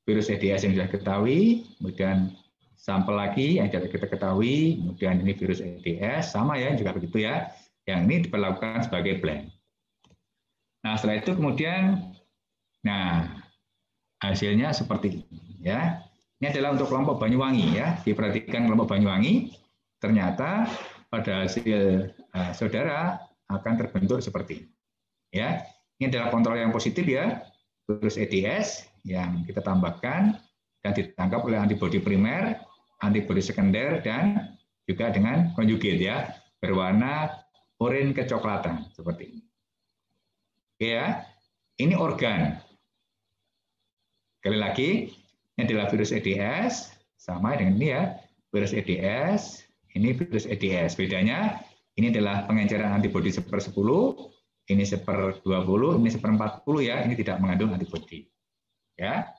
virus EDS yang sudah ketahui, kemudian sampel lagi yang tidak kita ketahui, kemudian ini virus EDS, sama ya, juga begitu ya, yang ini diperlakukan sebagai blank. Nah setelah itu kemudian, nah hasilnya seperti ini ya. Ini adalah untuk kelompok Banyuwangi ya. Diperhatikan kelompok Banyuwangi, ternyata pada hasil saudara akan terbentuk seperti ini. Ya, ini adalah kontrol yang positif ya, virus EDS yang kita tambahkan dan ditangkap oleh antibodi primer, antibodi sekunder dan juga dengan konjugat ya, berwarna oranye kecoklatan seperti ini. Oke ya, ini organ. Sekali lagi, ini adalah virus EDS, sama dengan ini ya, virus EDS, ini virus EDS. Bedanya, ini adalah pengenceran antibodi 1/10, ini 1/20, ini 1/40 ya, ini tidak mengandung antibodi. Ya.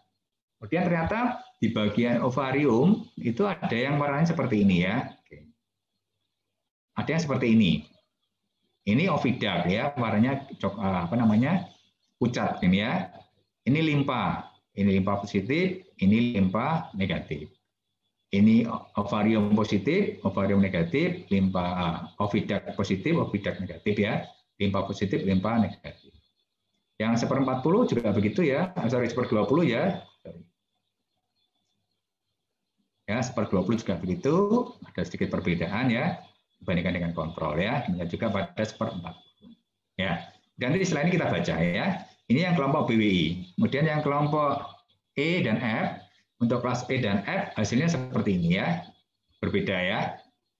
Kemudian ternyata di bagian ovarium itu ada yang warnanya seperti ini ya. Ada yang seperti ini. Ini oviduct ya, warnanya pucat ini ya. Ini limpa positif, ini limpa negatif. Ini ovarium positif, ovarium negatif, limpa oviduct positif, oviduct negatif ya. Limpa positif, limpa negatif. Yang 1/40 juga begitu ya. Sorry, 1/20 ya. Ya, 1/20 juga begitu. Ada sedikit perbedaan ya dibandingkan dengan kontrol ya. Demikian juga pada 1/40. Ya. Dan setelah ini kita baca ya. Ini yang kelompok BWI. Kemudian yang kelompok E dan F. Untuk kelas E dan F hasilnya seperti ini ya, berbeda ya,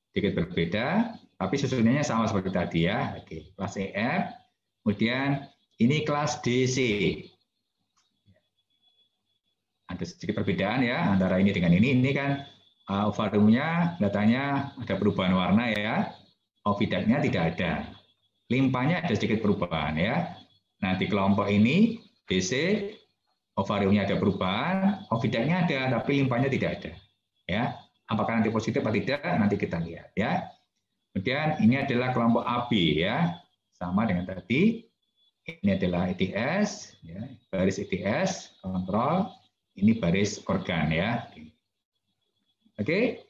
sedikit berbeda, tapi susunannya sama seperti tadi ya. Oke, kelas EF, kemudian ini kelas DC. Ada sedikit perbedaan ya antara ini dengan ini. Ini kan ovariumnya datanya ada perubahan warna ya, oviductnya tidak ada, limpanya ada sedikit perubahan ya. Nah di kelompok ini DC, ovariumnya ada perubahan, oviductnya ada, tapi limpanya tidak ada. Ya, apakah nanti positif atau tidak? Nanti kita lihat. Ya. Kemudian ini adalah kelompok AB ya, sama dengan tadi. Ini adalah ETS, ya, baris ETS kontrol. Ini baris organ ya. Oke.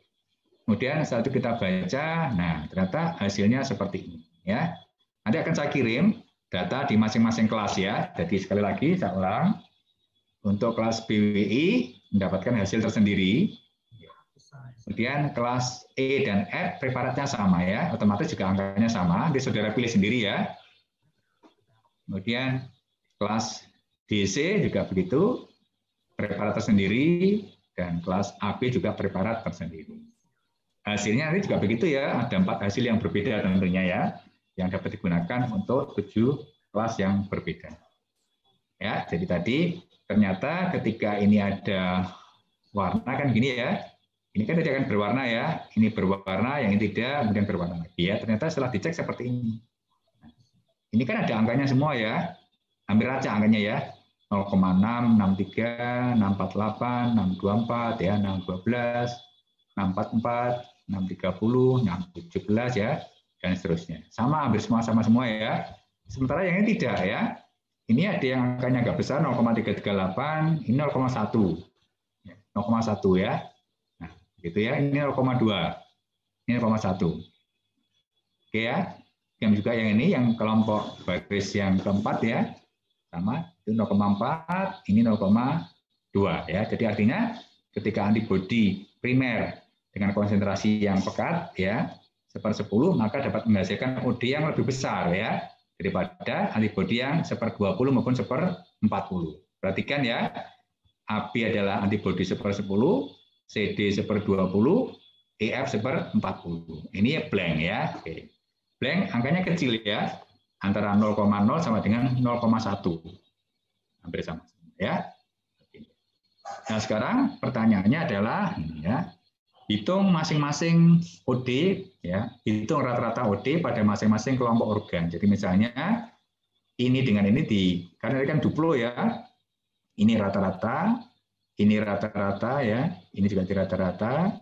Kemudian setelah itu kita baca. Nah, ternyata hasilnya seperti ini. Ya. Nanti akan saya kirim data di masing-masing kelas ya. Jadi sekali lagi saya ulang. Untuk kelas BWI mendapatkan hasil tersendiri. Kemudian kelas E dan F preparatnya sama ya, otomatis juga angkanya sama. Nanti saudara pilih sendiri ya. Kemudian kelas DC juga begitu, preparat tersendiri, dan kelas AB juga preparat tersendiri. Hasilnya nanti juga begitu ya, ada 4 hasil yang berbeda tentunya ya, yang dapat digunakan untuk 7 kelas yang berbeda. Ya, jadi tadi ternyata ketika ini ada warna kan gini ya, ini kan tadi akan berwarna ya, ini berwarna, yang ini tidak, kemudian berwarna lagi ya. Ternyata setelah dicek seperti ini. Ini kan ada angkanya semua ya, hampir aja angkanya ya, 0,6, 63, 648, 624 ya, 612, 644, 630, 617 ya, dan seterusnya. Sama, hampir semua sama ya. Sementara yang ini tidak ya. Ini ada yang angkanya agak besar, 0,338, ini 0,1. 0,1 ya. Nah, gitu ya. Ini 0,2. Ini 0,1. Oke ya. Yang juga yang ini, yang kelompok baris yang keempat ya. Sama, itu 0,4, ini 0,2 ya. Jadi artinya ketika antibodi primer dengan konsentrasi yang pekat ya, 1/10, maka dapat menghasilkan OD yang lebih besar ya, daripada antibodi yang 1/20 maupun 1/40. Perhatikan ya, AB adalah antibodi 1/10, CD 1/20, EF 1/40. Ini blank ya. Oke. Blank angkanya kecil ya, antara 0,0 sama dengan 0,1. Hampir sama ya. Nah, sekarang pertanyaannya adalah ya, hitung masing-masing OD ya, hitung rata-rata OD pada masing-masing kelompok organ. Jadi misalnya ini dengan ini karena ini kan duplo ya. Ini rata-rata, ini rata-rata ya, ini juga di rata-rata,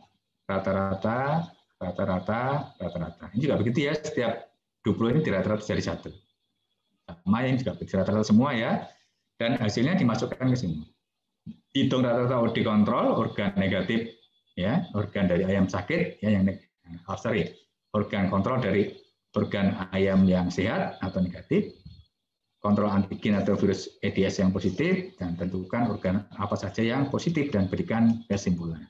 rata-rata, rata-rata, rata-rata. Ini juga begitu ya, setiap duplo ini di rata-rata jadi 1. Sama yang juga di rata-rata semua ya. Dan hasilnya dimasukkan ke sini. Hitung rata-rata OD kontrol, organ negatif ya, organ dari ayam sakit ya, yang organ kontrol dari organ ayam yang sehat atau negatif, kontrol antigen atau virus EDS yang positif, dan tentukan organ apa saja yang positif dan berikan kesimpulan.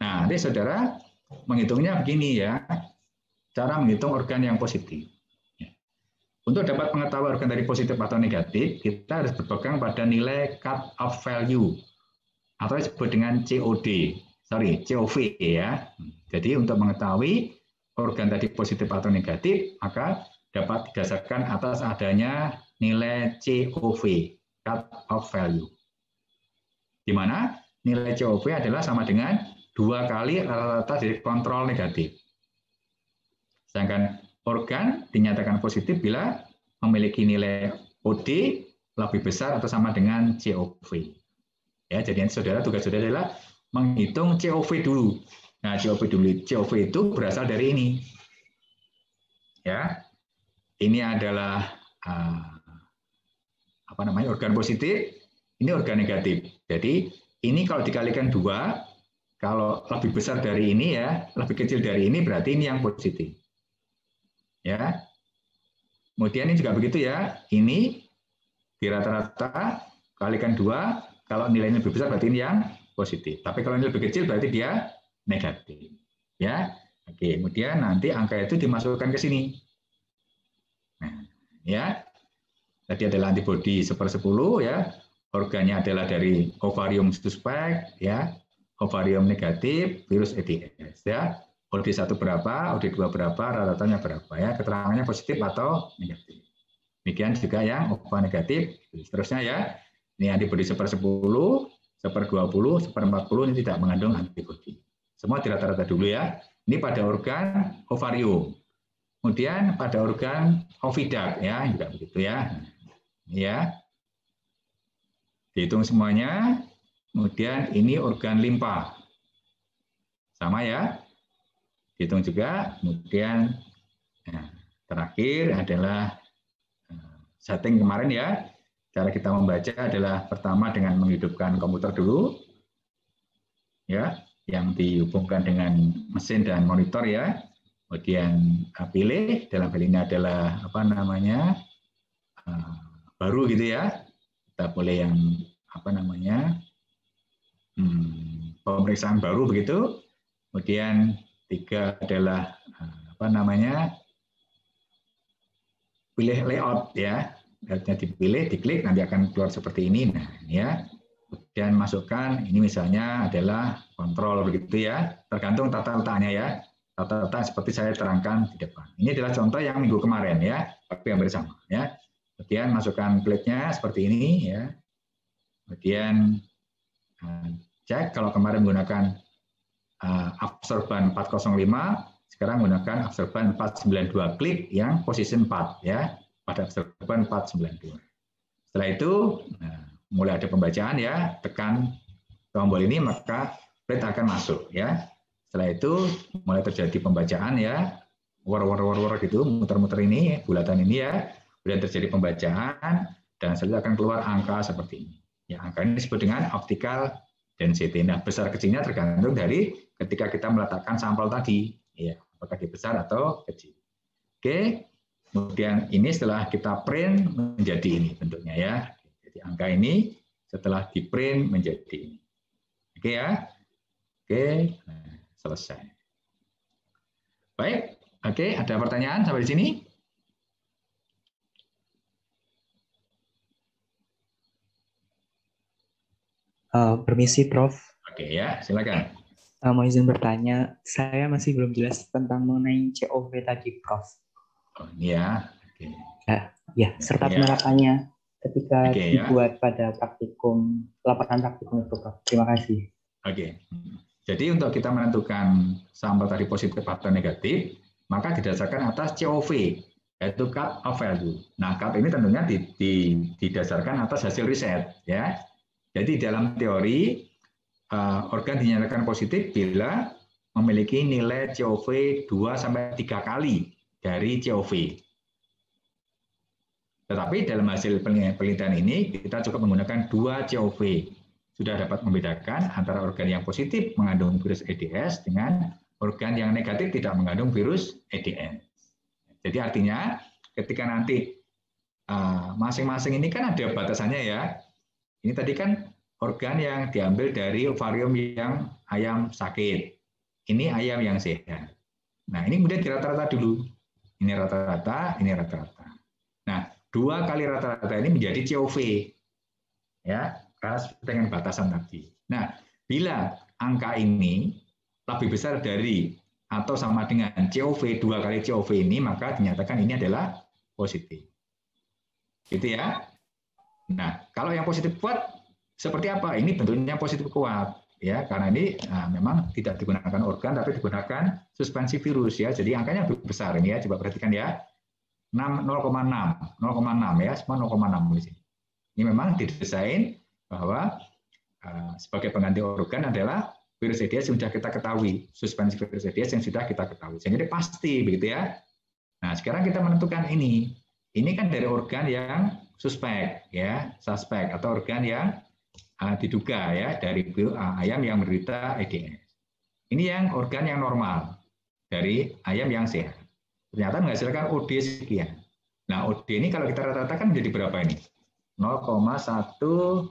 Nah, nanti saudara menghitungnya begini ya, cara menghitung organ yang positif. Untuk dapat mengetahui organ tadi positif atau negatif, kita harus berpegang pada nilai cut-off value atau disebut dengan COV ya. Jadi untuk mengetahui organ tadi positif atau negatif, maka dapat didasarkan atas adanya nilai COV, cut-off value. Di mana nilai COV adalah sama dengan 2 kali rata-rata dari kontrol negatif. Sedangkan organ dinyatakan positif bila memiliki nilai OD lebih besar atau sama dengan COV. Ya, jadi saudara, tugas saudara adalah menghitung COV dulu. Nah, COV itu berasal dari ini. Ya. Ini adalah organ positif, ini organ negatif. Jadi, ini kalau dikalikan 2 Kalau lebih besar dari ini ya, lebih kecil dari ini berarti ini yang positif. Ya. Kemudian ini juga begitu ya. Ini di rata-rata kalikan 2, kalau nilainya lebih besar berarti ini yang positif. Tapi kalau ini lebih kecil berarti dia negatif. Ya. Oke, kemudian nanti angka itu dimasukkan ke sini. Nah, ya. Tadi adalah antibodi 1/10 ya. Organnya adalah dari ovarium suspek ya. Ovarium negatif, virus EDS ya. OD1 berapa, OD2 berapa, rata-ratanya berapa ya. Keterangannya positif atau negatif. Demikian juga yang OVA negatif, seterusnya ya. Ini antibodi 1/10, 1/20, 1/40 ini tidak mengandung antibodi. Semua di rata-rata dulu ya. Ini pada organ ovarium. Kemudian pada organ oviduct ya, juga begitu ya. Ya. Dihitung semuanya. Kemudian ini organ limpa. Sama ya. Dihitung juga. Kemudian terakhir adalah setting kemarin ya. Cara kita membaca adalah pertama dengan menghidupkan komputer dulu. Ya, yang dihubungkan dengan mesin dan monitor ya. Kemudian pilih, dalam hal ini adalah apa namanya? Baru gitu ya. Kita boleh yang apa namanya? Pemeriksaan baru begitu. Kemudian 3 adalah apa namanya? Pilih layout ya. Layoutnya dipilih, diklik nanti akan keluar seperti ini. Nah, ya. Kemudian masukkan ini misalnya adalah kontrol begitu ya. Tergantung tata letaknya ya. Tata letak seperti saya terangkan di depan. Ini adalah contoh yang minggu kemarin ya, tapi yang bersama ya. Kemudian masukkan plate-nya seperti ini ya. Kemudian cek kalau kemarin menggunakan absorban 405, sekarang menggunakan absorban 492 klik yang posisi 4 ya, pada absorban 492. Setelah itu mulai ada pembacaan ya, tekan tombol ini maka plate akan masuk ya. Setelah itu mulai terjadi pembacaan ya, war gitu, muter-muter ini, bulatan ini ya. Kemudian terjadi pembacaan dan selanjutnya akan keluar angka seperti ini. Ya, angka ini disebut dengan optical density. Nah, besar kecilnya tergantung dari ketika kita meletakkan sampel tadi, ya, apakah dia besar atau kecil. Oke, kemudian ini setelah kita print menjadi ini bentuknya ya. Jadi angka ini setelah di print menjadi ini. Oke ya, oke, nah, selesai. Baik, oke, ada pertanyaan sampai di sini? Permisi, Prof. Oke ya, silakan. Mau izin bertanya, saya masih belum jelas tentang mengenai COV tadi, Prof. Oh, ini ya. Oke. Ya, serta penerapannya ketika dibuat ya. Pada praktikum, laporan praktikum itu, Prof. Terima kasih. Oke. Jadi untuk kita menentukan sampel tadi positif atau negatif, maka didasarkan atas COV, yaitu cut off value. Nah, cut ini tentunya didasarkan atas hasil riset, ya. Jadi dalam teori organ dinyatakan positif bila memiliki nilai COV 2-3 kali dari COV. Tetapi dalam hasil penelitian ini kita cukup menggunakan 2 COV. Sudah dapat membedakan antara organ yang positif mengandung virus EDS dengan organ yang negatif tidak mengandung virus EDS. Jadi artinya ketika nanti masing-masing ini kan ada batasannya ya. Ini tadi kan organ yang diambil dari ovarium yang ayam sakit. Ini ayam yang sehat. Nah, ini kemudian dirata-rata dulu. Ini rata-rata, ini rata-rata. Nah, 2 kali rata-rata ini menjadi COV. Ya, karena dengan batasan tadi. Nah, bila angka ini lebih besar dari atau sama dengan COV 2 kali COV ini, maka dinyatakan ini adalah positif. Gitu ya. Nah, kalau yang positif kuat seperti apa? Ini bentuknya positif kuat, ya, karena ini memang tidak digunakan organ, tapi digunakan suspensi virus, ya. Jadi angkanya lebih besar ini ya. Coba perhatikan ya, 0,6 ya, semua 0,6 di sini. Ini memang didesain bahwa sebagai pengganti organ adalah virus EDS yang sudah kita ketahui, suspensi virus EDS yang sudah kita ketahui. Jadi pasti begitu ya. Nah, sekarang kita menentukan ini. Ini kan dari organ yang suspek, ya, suspek atau organ yang diduga ya dari ayam yang menderita EDS. Ini yang organ yang normal dari ayam yang sehat. Ternyata menghasilkan OD sekian. Nah, OD ini kalau kita rata-rata kan menjadi berapa ini? 0,122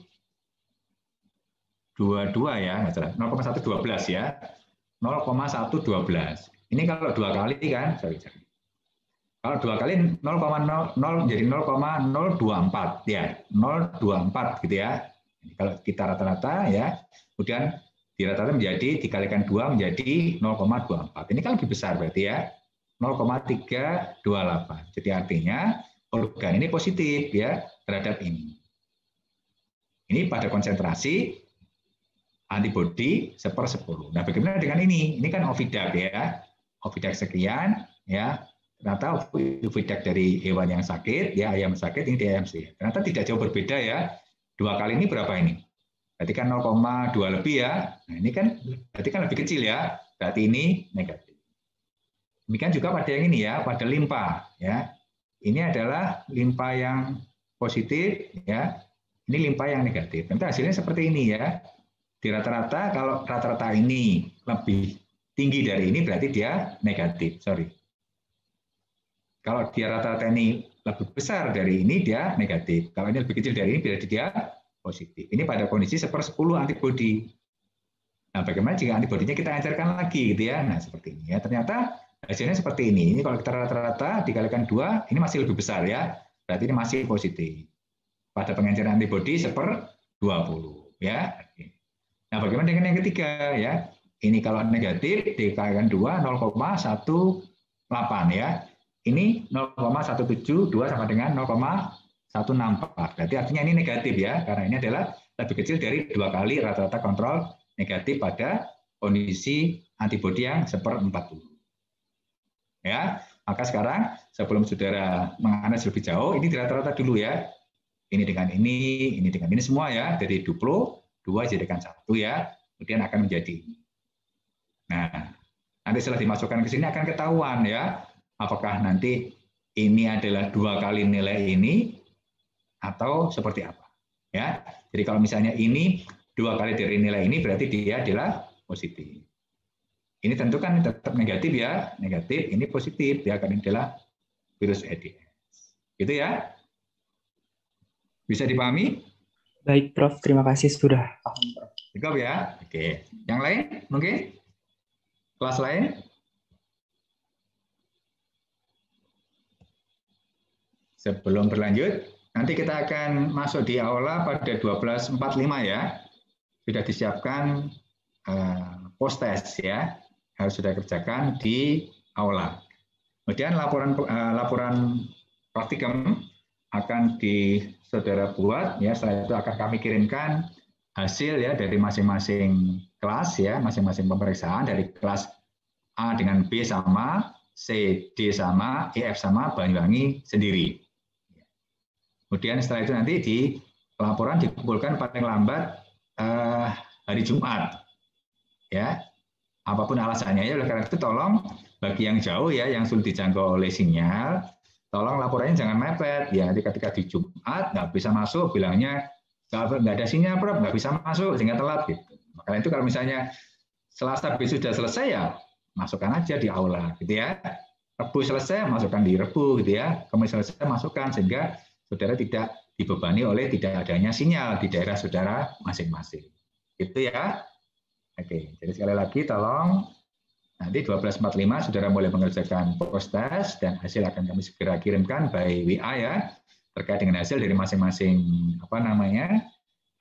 ya, 0,112 ya. 0,112. Ini kalau 2 kali kan, kalau 2 kali 0,00 jadi 0,024 ya, 024 gitu ya. Kalau kita rata-rata ya, kemudian di rata-rata menjadi dikalikan 2 menjadi 0,24. Ini kan lebih besar berarti ya, 0,328. Jadi artinya organ ini positif ya terhadap ini. Ini pada konsentrasi antibodi 1/10. Nah, bagaimana dengan ini? Ini kan Ovidac ya. Ovidac sekian ya. Ternyata Ovidac dari hewan yang sakit ya, ayam sakit ini di ayam sehat. Ternyata tidak jauh berbeda ya. 2 kali ini berapa ini? Berarti kan 0,2 lebih ya. Nah, ini kan berarti kan lebih kecil ya. Berarti ini negatif. Demikian juga pada yang ini ya, pada limpa ya. Ini adalah limpa yang positif ya. Ini limpa yang negatif. Nanti hasilnya seperti ini ya. Di rata-rata kalau rata-rata ini lebih tinggi dari ini berarti dia negatif. Sorry. Kalau dia rata-rata ini lebih besar dari ini dia negatif. Kalau ini lebih kecil dari ini berarti dia positif. Ini pada kondisi 1/10 antibodi. Nah, bagaimana jika antibodinya kita encerkan lagi gitu ya? Nah, seperti ini ya. Ternyata hasilnya seperti ini. Ini kalau kita rata-rata dikalikan 2, ini masih lebih besar ya. Berarti ini masih positif. Pada pengenceran antibodi 1/20 ya. Nah, bagaimana dengan yang ketiga ya? Ini kalau negatif dikalikan 2 0,18 ya. Ini 0,172 sama dengan 0,164. Berarti artinya ini negatif ya, karena ini adalah lebih kecil dari 2 kali rata-rata kontrol negatif pada kondisi antibodi yang 1/40. Ya, maka sekarang sebelum saudara menganalisis lebih jauh, ini di rata-rata dulu ya. Ini dengan ini dengan ini semua ya, dari 22 jadikan 1 ya, kemudian akan menjadi ini. Nah, nanti setelah dimasukkan ke sini akan ketahuan ya, apakah nanti ini adalah 2 kali nilai ini atau seperti apa. Ya, jadi kalau misalnya ini 2 kali dari nilai ini berarti dia adalah positif. Ini tentu kan tetap negatif ya, negatif, ini positif ya, karena ini adalah virus Aedes. Gitu ya. Bisa dipahami? Baik, Prof. Terima kasih sudah paham, Prof. Cukup ya. Oke. Yang lain mungkin? Kelas lain? Sebelum berlanjut, nanti kita akan masuk di aula pada 12.45 ya. Sudah disiapkan post test ya. Harus sudah kerjakan di aula. Kemudian laporan praktikum akan saudara buat ya, setelah itu akan kami kirimkan hasil ya dari masing-masing kelas ya, masing-masing pemeriksaan dari kelas A dengan B sama, C, D sama, EF sama, Banyuwangi sendiri. Kemudian setelah itu nanti di laporan dikumpulkan paling lambat hari Jumat. Ya. Apapun alasannya ya, oleh karena itu tolong bagi yang jauh ya, yang sulit dijangkau oleh sinyal, tolong laporannya jangan mepet ya. Nanti ketika di Jumat nggak bisa masuk, bilangnya nggak ada sinyal, Prof, nggak bisa masuk sehingga telat gitu. Makanya itu kalau misalnya Selasa besok sudah selesai ya, masukkan aja di aula gitu ya. Rebu selesai, masukkan di Rebu gitu ya. Kamis selesai, masukkan sehingga saudara tidak dibebani oleh tidak adanya sinyal di daerah saudara masing-masing. Gitu ya. Oke, jadi sekali lagi tolong nanti 12.45 saudara mulai mengerjakan post test dan hasil akan kami segera kirimkan by WA ya, terkait dengan hasil dari masing-masing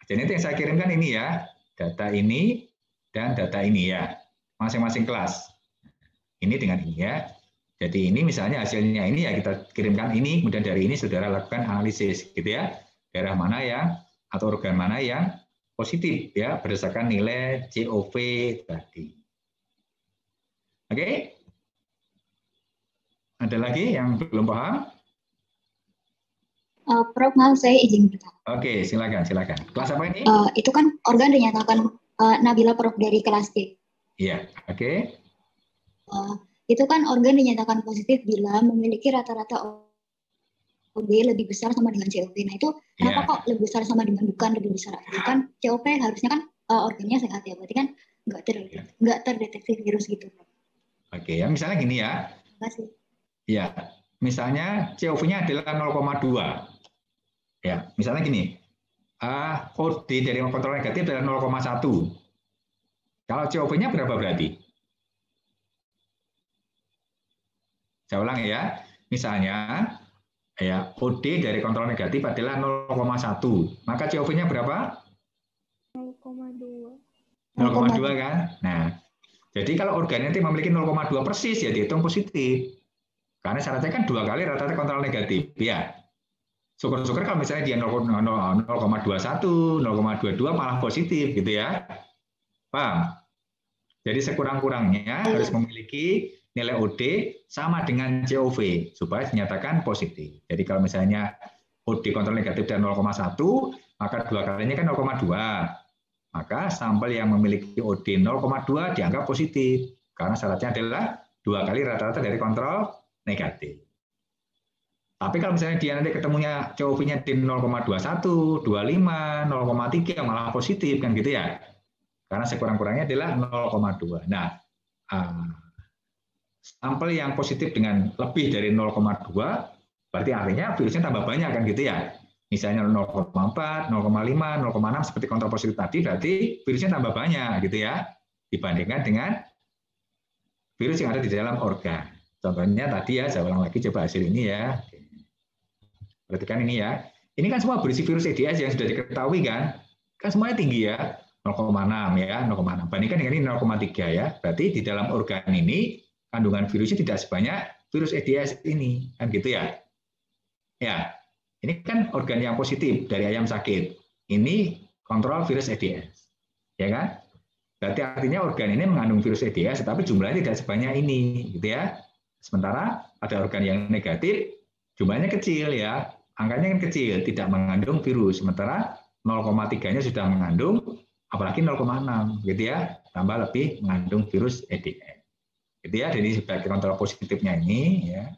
Jadi yang saya kirimkan ini ya, data ini dan data ini ya, masing-masing kelas. Ini dengan ini ya. Jadi ini misalnya hasilnya ini ya kita kirimkan ini, kemudian dari ini saudara lakukan analisis gitu ya. Daerah mana yang atau organ mana yang positif ya berdasarkan nilai COV tadi. Oke? Ada lagi yang belum paham? Prof, maaf saya izin bertanya. Oke, silakan. Kelas apa ini? Itu kan organ dinyatakan Nabila Prof dari kelas D. Iya, oke. Itu kan organ dinyatakan positif bila memiliki rata-rata OB lebih besar sama dengan COP. Nah itu kenapa kok lebih besar sama dengan bukan lebih besar? Kan COP harusnya kan organnya sehat ya. Berarti kan nggak terdeteksi virus gitu. Oke, ya misalnya gini ya. Terima kasih. Ya, misalnya COV-nya adalah 0,2. Ya, misalnya gini. OD dari kontrol negatif adalah 0,1. Kalau COV-nya berapa berarti? Saya ulang ya. Misalnya ya OD dari kontrol negatif adalah 0,1. Maka COV-nya berapa? 0,2. 0,2 kan? Nah, jadi kalau organ nanti memiliki 0,2 persis ya dihitung positif. Karena syaratnya kan 2 kali rata-rata kontrol negatif. Ya. Syukur-syukur kalau misalnya dia 0,21, 0,22 malah positif gitu ya. Paham? Jadi sekurang-kurangnya harus memiliki nilai OD sama dengan COV supaya dinyatakan positif. Jadi kalau misalnya OD kontrol negatif dan 0,1, maka 2 kalinya kan 0,2. Maka sampel yang memiliki OD 0,2 dianggap positif. Karena syaratnya adalah 2 kali rata-rata dari kontrol negatif. Tapi kalau misalnya dia nanti ketemunya COV-nya di 0,21, 25, 0,3 malah positif kan gitu ya. Karena sekurang-kurangnya adalah 0,2. Nah, sampel yang positif dengan lebih dari 0,2 berarti artinya virusnya tambah banyak kan gitu ya. Misalnya 0,4, 0,5, 0,6 seperti kontrol positif tadi berarti virusnya tambah banyak gitu ya dibandingkan dengan virus yang ada di dalam organ. Contohnya tadi ya, saya ulang lagi coba hasil ini ya. Perhatikan ini ya. Ini kan semua berisi virus EDS yang sudah diketahui kan. Kan semuanya tinggi ya. 0,6 ya, 0,6. Bandingkan dengan ini 0,3 ya. Berarti di dalam organ ini kandungan virusnya tidak sebanyak virus EDS ini. Kan gitu ya. Ya. Ini kan organ yang positif dari ayam sakit. Ini kontrol virus EDS. Ya kan? Berarti artinya organ ini mengandung virus EDS tetapi jumlahnya tidak sebanyak ini, gitu ya. Sementara ada organ yang negatif jumlahnya kecil ya, angkanya kan kecil, tidak mengandung virus. Sementara 0,3-nya sudah mengandung, apalagi 0,6, gitu ya, tambah lebih mengandung virus EDS. Gitu ya, jadi sebagai kontrol positifnya ini, ya,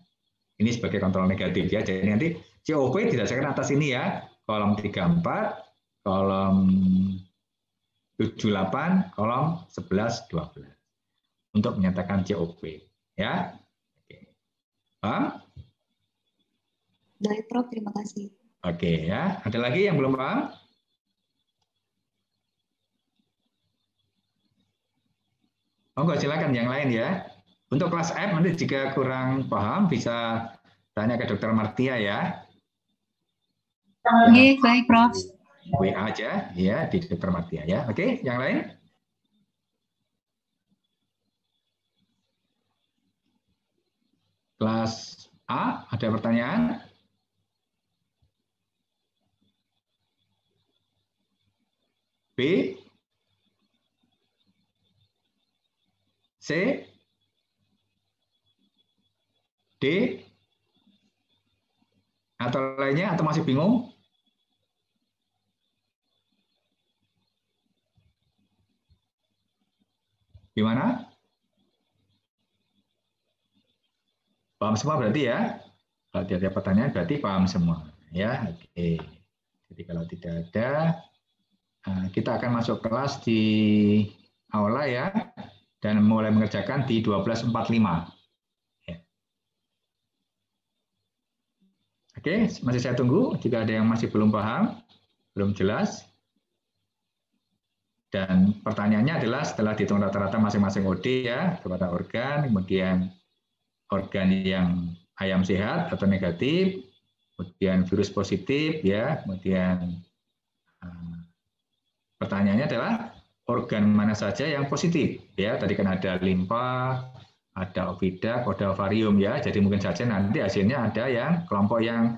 ini sebagai kontrol negatif ya. Jadi nanti COV didasarkan atas ini ya, kolom 34, kolom 78, kolom 11, 12 untuk menyatakan COV, ya. Oke. Paham? Baik, Prof. Terima kasih. Oke ya. Ada lagi yang belum paham? Monggo silakan yang lain ya. Untuk kelas F nanti jika kurang paham bisa tanya ke Dokter Martia ya. Oke, baik, Prof. WA aja ya di Dokter Martia ya. Oke, yang lain? Kelas A ada pertanyaan? B, C, D, atau lainnya, atau masih bingung? Gimana? Paham semua berarti ya? Kalau tidak ada pertanyaan berarti paham semua. Ya, oke. Jadi kalau tidak ada, kita akan masuk kelas di aula ya, dan mulai mengerjakan di 12.45. Ya. Oke, masih saya tunggu jika ada yang masih belum paham, belum jelas. Dan pertanyaannya adalah setelah dihitung rata-rata masing-masing OD ya, kepada organ, kemudian organ yang ayam sehat atau negatif, kemudian virus positif ya, kemudian pertanyaannya adalah organ mana saja yang positif ya. Tadi kan ada limpa, ada ovidak, ada ovarium ya. Jadi mungkin saja nanti hasilnya ada yang kelompok yang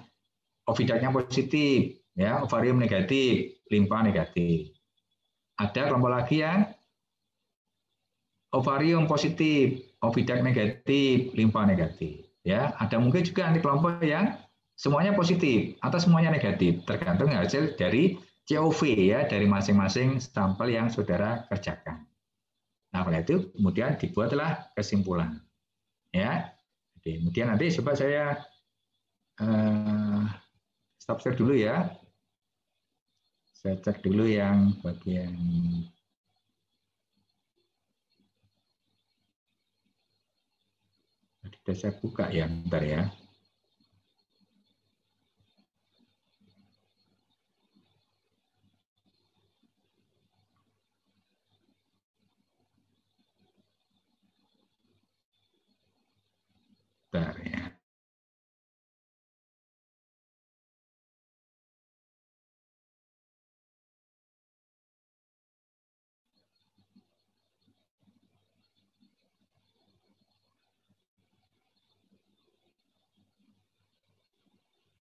ovidaknya positif ya, ovarium negatif, limpa negatif. Ada kelompok lagi yang ovarium positif, ovidak negatif, limpa negatif ya. Ada mungkin juga nanti kelompok yang semuanya positif atau semuanya negatif, tergantung hasil dari COV ya, dari masing-masing sampel yang saudara kerjakan. Nah, oleh itu kemudian dibuatlah kesimpulan. Ya. Oke, kemudian nanti coba saya stop share dulu ya. Saya cek dulu yang bagian Sudah saya buka ya, bentar ya. Bentar